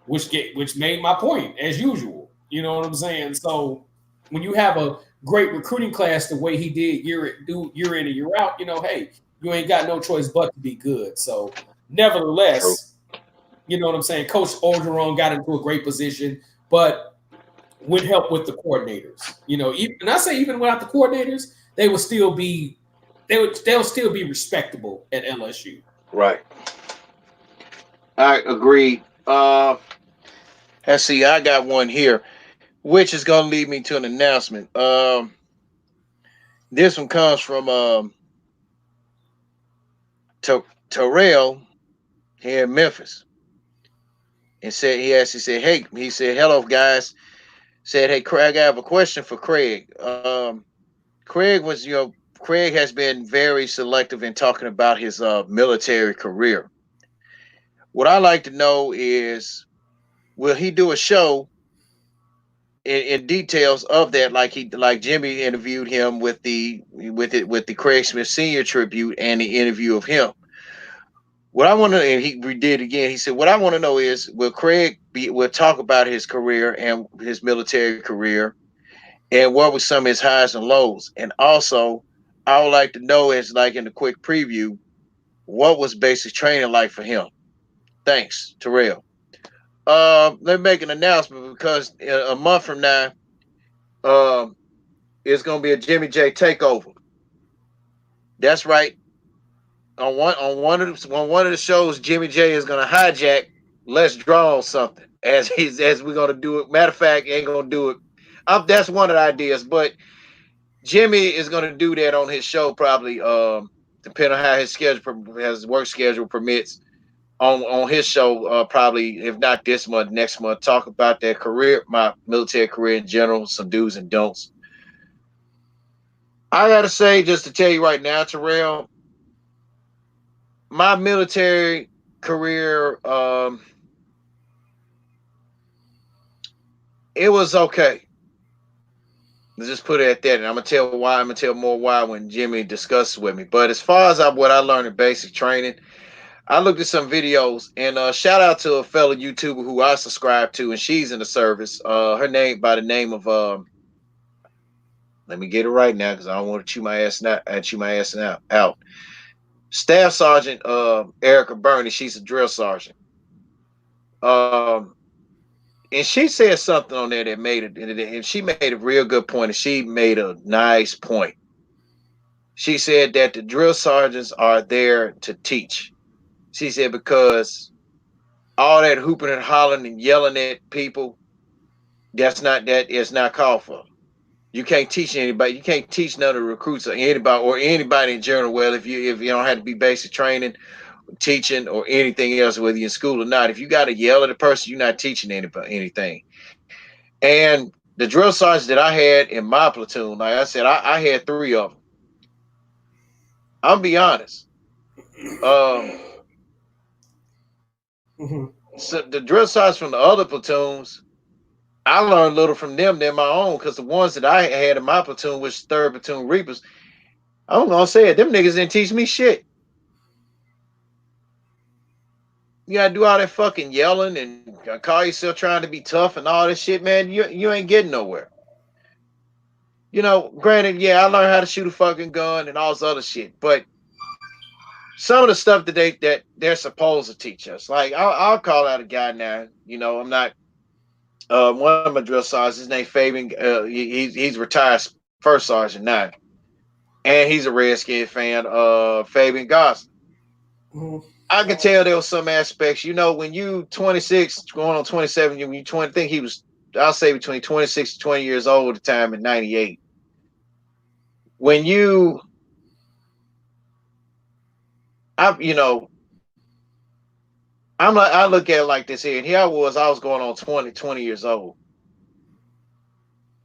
Which made my point as usual. You know what I'm saying? So when you have a great recruiting class the way he did year in and year out, hey, you ain't got no choice but to be good. So, nevertheless, you know what I'm saying? Coach Orgeron got into a great position, but with help with the coordinators. And I say even without the coordinators, they'll still be respectable at LSU. Right. I agree. Let's see, I got one here, which is going to lead me to an announcement. This one comes from Terrell here in Memphis, and said, "Hey," he said, "Hello, guys." Said, "Hey, Craig, I have a question for Craig. Craig has been very selective in talking about his military career. What I like to know is, will he do a show in details of that, like Jimmy interviewed him with the Craig Smith Senior tribute and the interview of him? What I want to, and he did again. He said, what I want to know is, will talk about his career and his military career, and what were some of his highs and lows, and also I would like to know, is like in the quick preview, what was basic training like for him? Thanks, Terrell. Let me make an announcement, because a month from now, um, it's gonna be a Jimmy J takeover. That's right. On one of the shows, Jimmy J is gonna hijack Let's Draw on something, as we're gonna do it. Matter of fact, ain't gonna do it. That's one of the ideas, but Jimmy is gonna do that on his show probably. Depending on how his work schedule permits, on his show, probably if not this month, next month. Talk about that career, my military career in general, some do's and don'ts. I gotta say, just to tell you right now, Terrell, my military career, it was okay. Let's just put it at that. And I'm gonna tell why. I'm gonna tell more why when Jimmy discusses with me. But as far as what I learned in basic training, I looked at some videos, and shout out to a fellow YouTuber who I subscribe to, and she's in the service. Her name, by the name of let me get it right now, because I don't want to chew my ass out. Staff Sergeant Erica Burney. She's a drill sergeant. Um, and she said something on there that made it, and she made a real good point, and she made a nice point. She said that the drill sergeants are there to teach. She said, because all that hooping and hollering and yelling at people, that is not called for. You can't teach anybody. You can't teach none of the recruits or anybody in general. Well, if you don't have to be basic training, teaching, or anything else, whether you're in school or not, if you got to yell at a person, you're not teaching anybody anything. And the drill sergeants that I had in my platoon, like I said, I had 3 of them. I'll be honest. So the drill sergeants from the other platoons, I learned little from them than my own, because the ones that I had in my platoon, which 3rd Platoon Reapers, I'm gonna say it, them niggas didn't teach me shit. You gotta do all that fucking yelling and call yourself trying to be tough and all this shit, man. You ain't getting nowhere. Granted, yeah, I learned how to shoot a fucking gun and all this other shit, but some of the stuff that they're supposed to teach us, like I'll call out a guy now. I'm not one of my drill sergeants. His name Fabian. He's retired first sergeant now, and he's a Redskin fan. Fabian Gosling. Mhm. I can tell there was some aspects. When you 26, going on 27, when you 20, I think he was, I'll say between 26 and 20 years old at the time in 98. When you, I, you know, I look at it like this here, and I was going on 20 years old.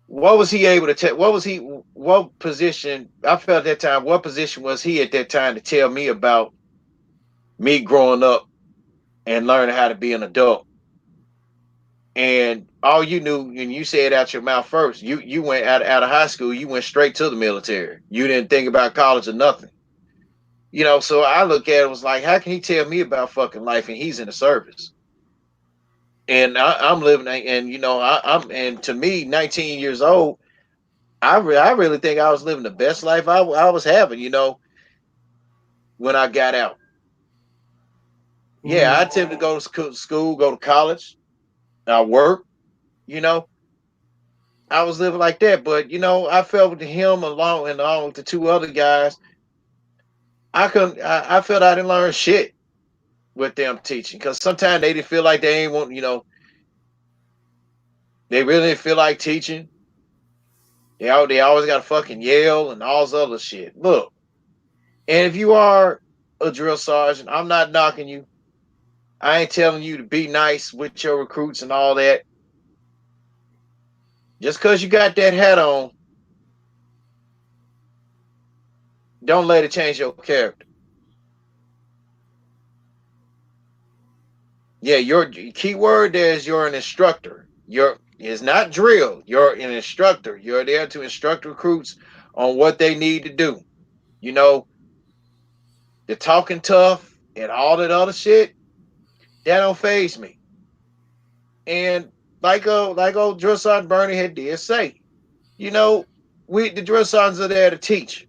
What was he able to tell? What position, I felt at that time, what position was he at that time to tell me about me growing up and learning how to be an adult? And all you knew, and you said out your mouth first, you went out of high school, you went straight to the military. You didn't think about college or nothing. So I look at it was like, how can he tell me about fucking life and he's in the service? And I'm living, and and to me, 19 years old, I really think I was living the best life I was having. When I got out, yeah, I attempted to go to school, go to college, I work. You know, I was living like that, but I felt with him along with the two other guys, I couldn't. I felt I didn't learn shit with them teaching because sometimes they didn't feel like they ain't want. They really didn't feel like teaching. They always got to fucking yell and all this other shit. Look, and if you are a drill sergeant, I'm not knocking you. I ain't telling you to be nice with your recruits and all that. Just because you got that hat on, don't let it change your character. Yeah, your key word there is you're an instructor. It's not drill. You're an instructor. You're there to instruct recruits on what they need to do. You know, the talking tough and all that other shit, that don't phase me. And like old drill sergeant Bernie had did say, you know, the drill sergeants are there to teach.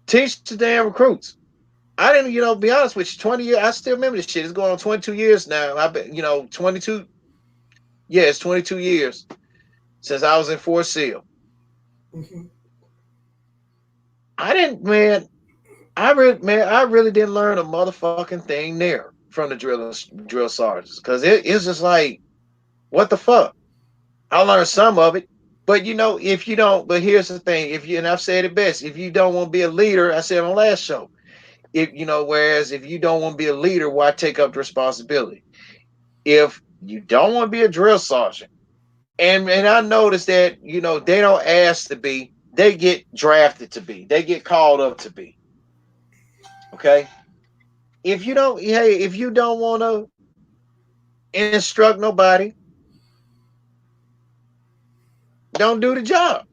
Teach the damn recruits. I didn't, be honest with you, 20 years, I still remember this shit. It's going on 22 years now. I've been, 22, yeah, it's 22 years since I was in Fort Sill. Mhm. I didn't, man, I really didn't learn a motherfucking thing there from the drill sergeants because it's just like, what the fuck? I learned some of it, but if you don't, but here's the thing: and I've said it best, if you don't want to be a leader, I said on the last show, whereas if you don't want to be a leader, why take up the responsibility? If you don't want to be a drill sergeant, and I noticed that they don't ask to be, they get drafted to be, they get called up to be. Okay, if you don't want to instruct nobody, don't do the job.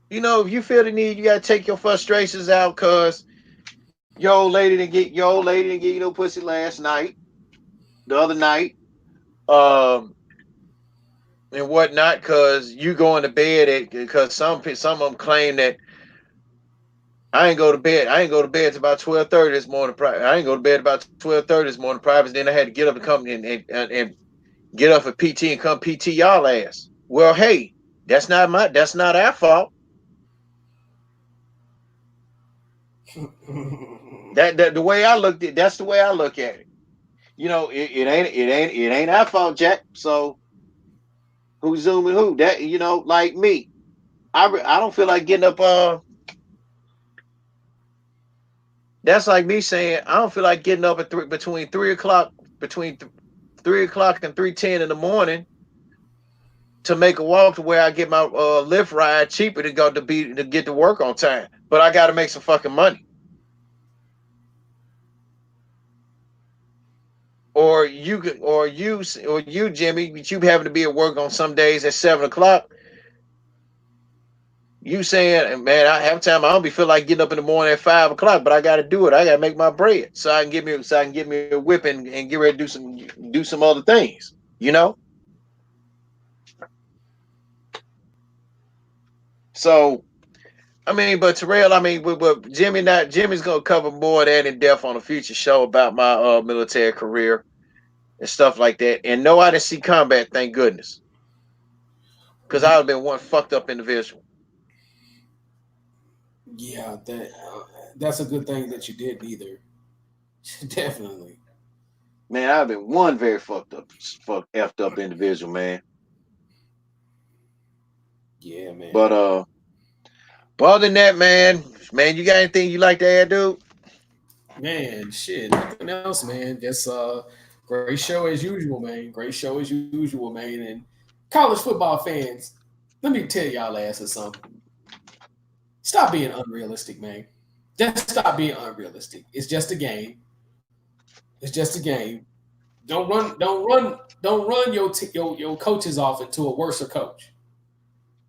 If you feel the need, you gotta take your frustrations out because your old lady didn't get no pussy last night, the other night, um, and whatnot, because you going to bed because some of them claim that I ain't go to bed. I ain't go to bed till about 12:30 this morning. I ain't go to bed about 12:30 this morning. Private. Then I had to get up and come and get up for PT and come PT y'all ass. Well, hey, that's not our fault. That the way I looked at, that's the way I look at it. It ain't our fault, Jack. So who's zooming who? That like me. I don't feel like getting up. That's like me saying I don't feel like getting up at between 3 o'clock and 3:10 in the morning to make a walk to where I get my Lyft ride cheaper to go to get to work on time. But I got to make some fucking money. Or you, Jimmy, but you having to be at work on some days at 7 o'clock. You saying, man, I have time. I don't be feel like getting up in the morning at 5 o'clock, but I got to do it. I got to make my bread so I can get me a whip and get ready to do some other things. You know. So I mean, but Terrell, I mean, with Jimmy's gonna cover more of that in depth on a future show about my military career and stuff like that. And no, I didn't see combat, thank goodness, because I would have been one fucked up individual. Yeah, that's a good thing that you did neither. Definitely. Man, I've been one very effed up individual, man. Yeah, But man. other than that, man, you got anything you like to add, dude? Man, shit, nothing else, man. Just great show as usual, man. Great show as usual, man. And college football fans, let me tell y'all asses something. Stop being unrealistic, man. Just stop being unrealistic. It's just a game. It's just a game. Don't run your coaches off into a worser coach.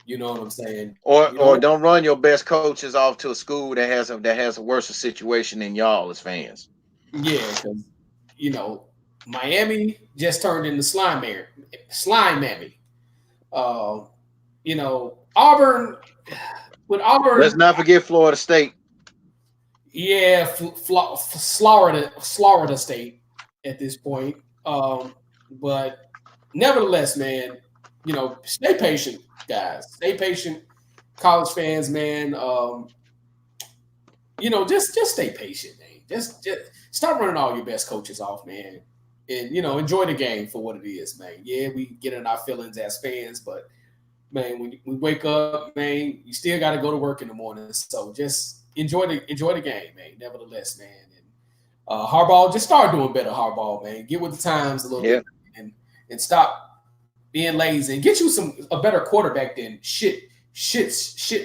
You know what I'm saying? You Or know, don't run your best coaches off to a school that has a worse situation than y'all as fans. yeah, because you know Miami just turned into slime mammy. Uh, Auburn with Let's Auburn, not forget Florida State. yeah, Florida State at this point. But nevertheless, man, stay patient, guys. Stay patient, college fans, man. Just stay patient, man. Just stop running all your best coaches off, man. And enjoy the game for what it is, man. Yeah, we get in our feelings as fans, but man, when we wake up, man, you still got to go to work in the morning. So just enjoy the game, man. Nevertheless, man. And Harbaugh, just start doing better, Harbaugh, man. Get with the times a little Yeah. bit and stop being lazy and get you a better quarterback than shit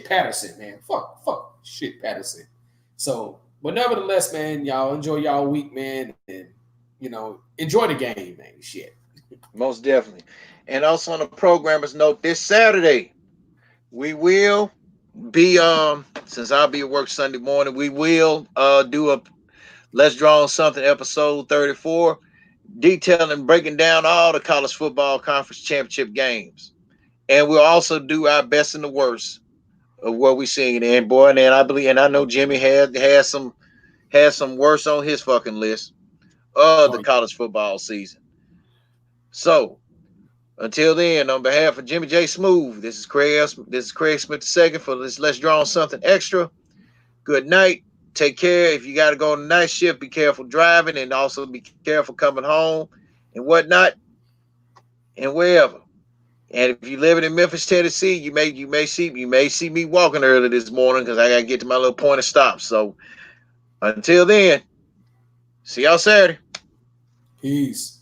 Patterson, man. Fuck shit Patterson. So, but nevertheless, man, y'all enjoy y'all week, man, and enjoy the game, man. Shit. Most definitely. And also on the programmer's note, this Saturday, we will be since I'll be at work Sunday morning, we will do a Let's Draw on Something episode 34, detailing breaking down all the college football conference championship games. And we'll also do our best and the worst of what we seen. And boy, and I believe and I know Jimmy has some worse on his fucking list of Oh, the college football season. So until then, on behalf of Jimmy JSmoove, this is Craig Smith II for this Let's Draw on Something Extra. Good night. Take care. If you got to go on the night shift, be careful driving and also be careful coming home and whatnot and wherever. And if you're living in Memphis, Tennessee, you may see me walking early this morning because I got to get to my little point of stop. So until then, see y'all Saturday. peace.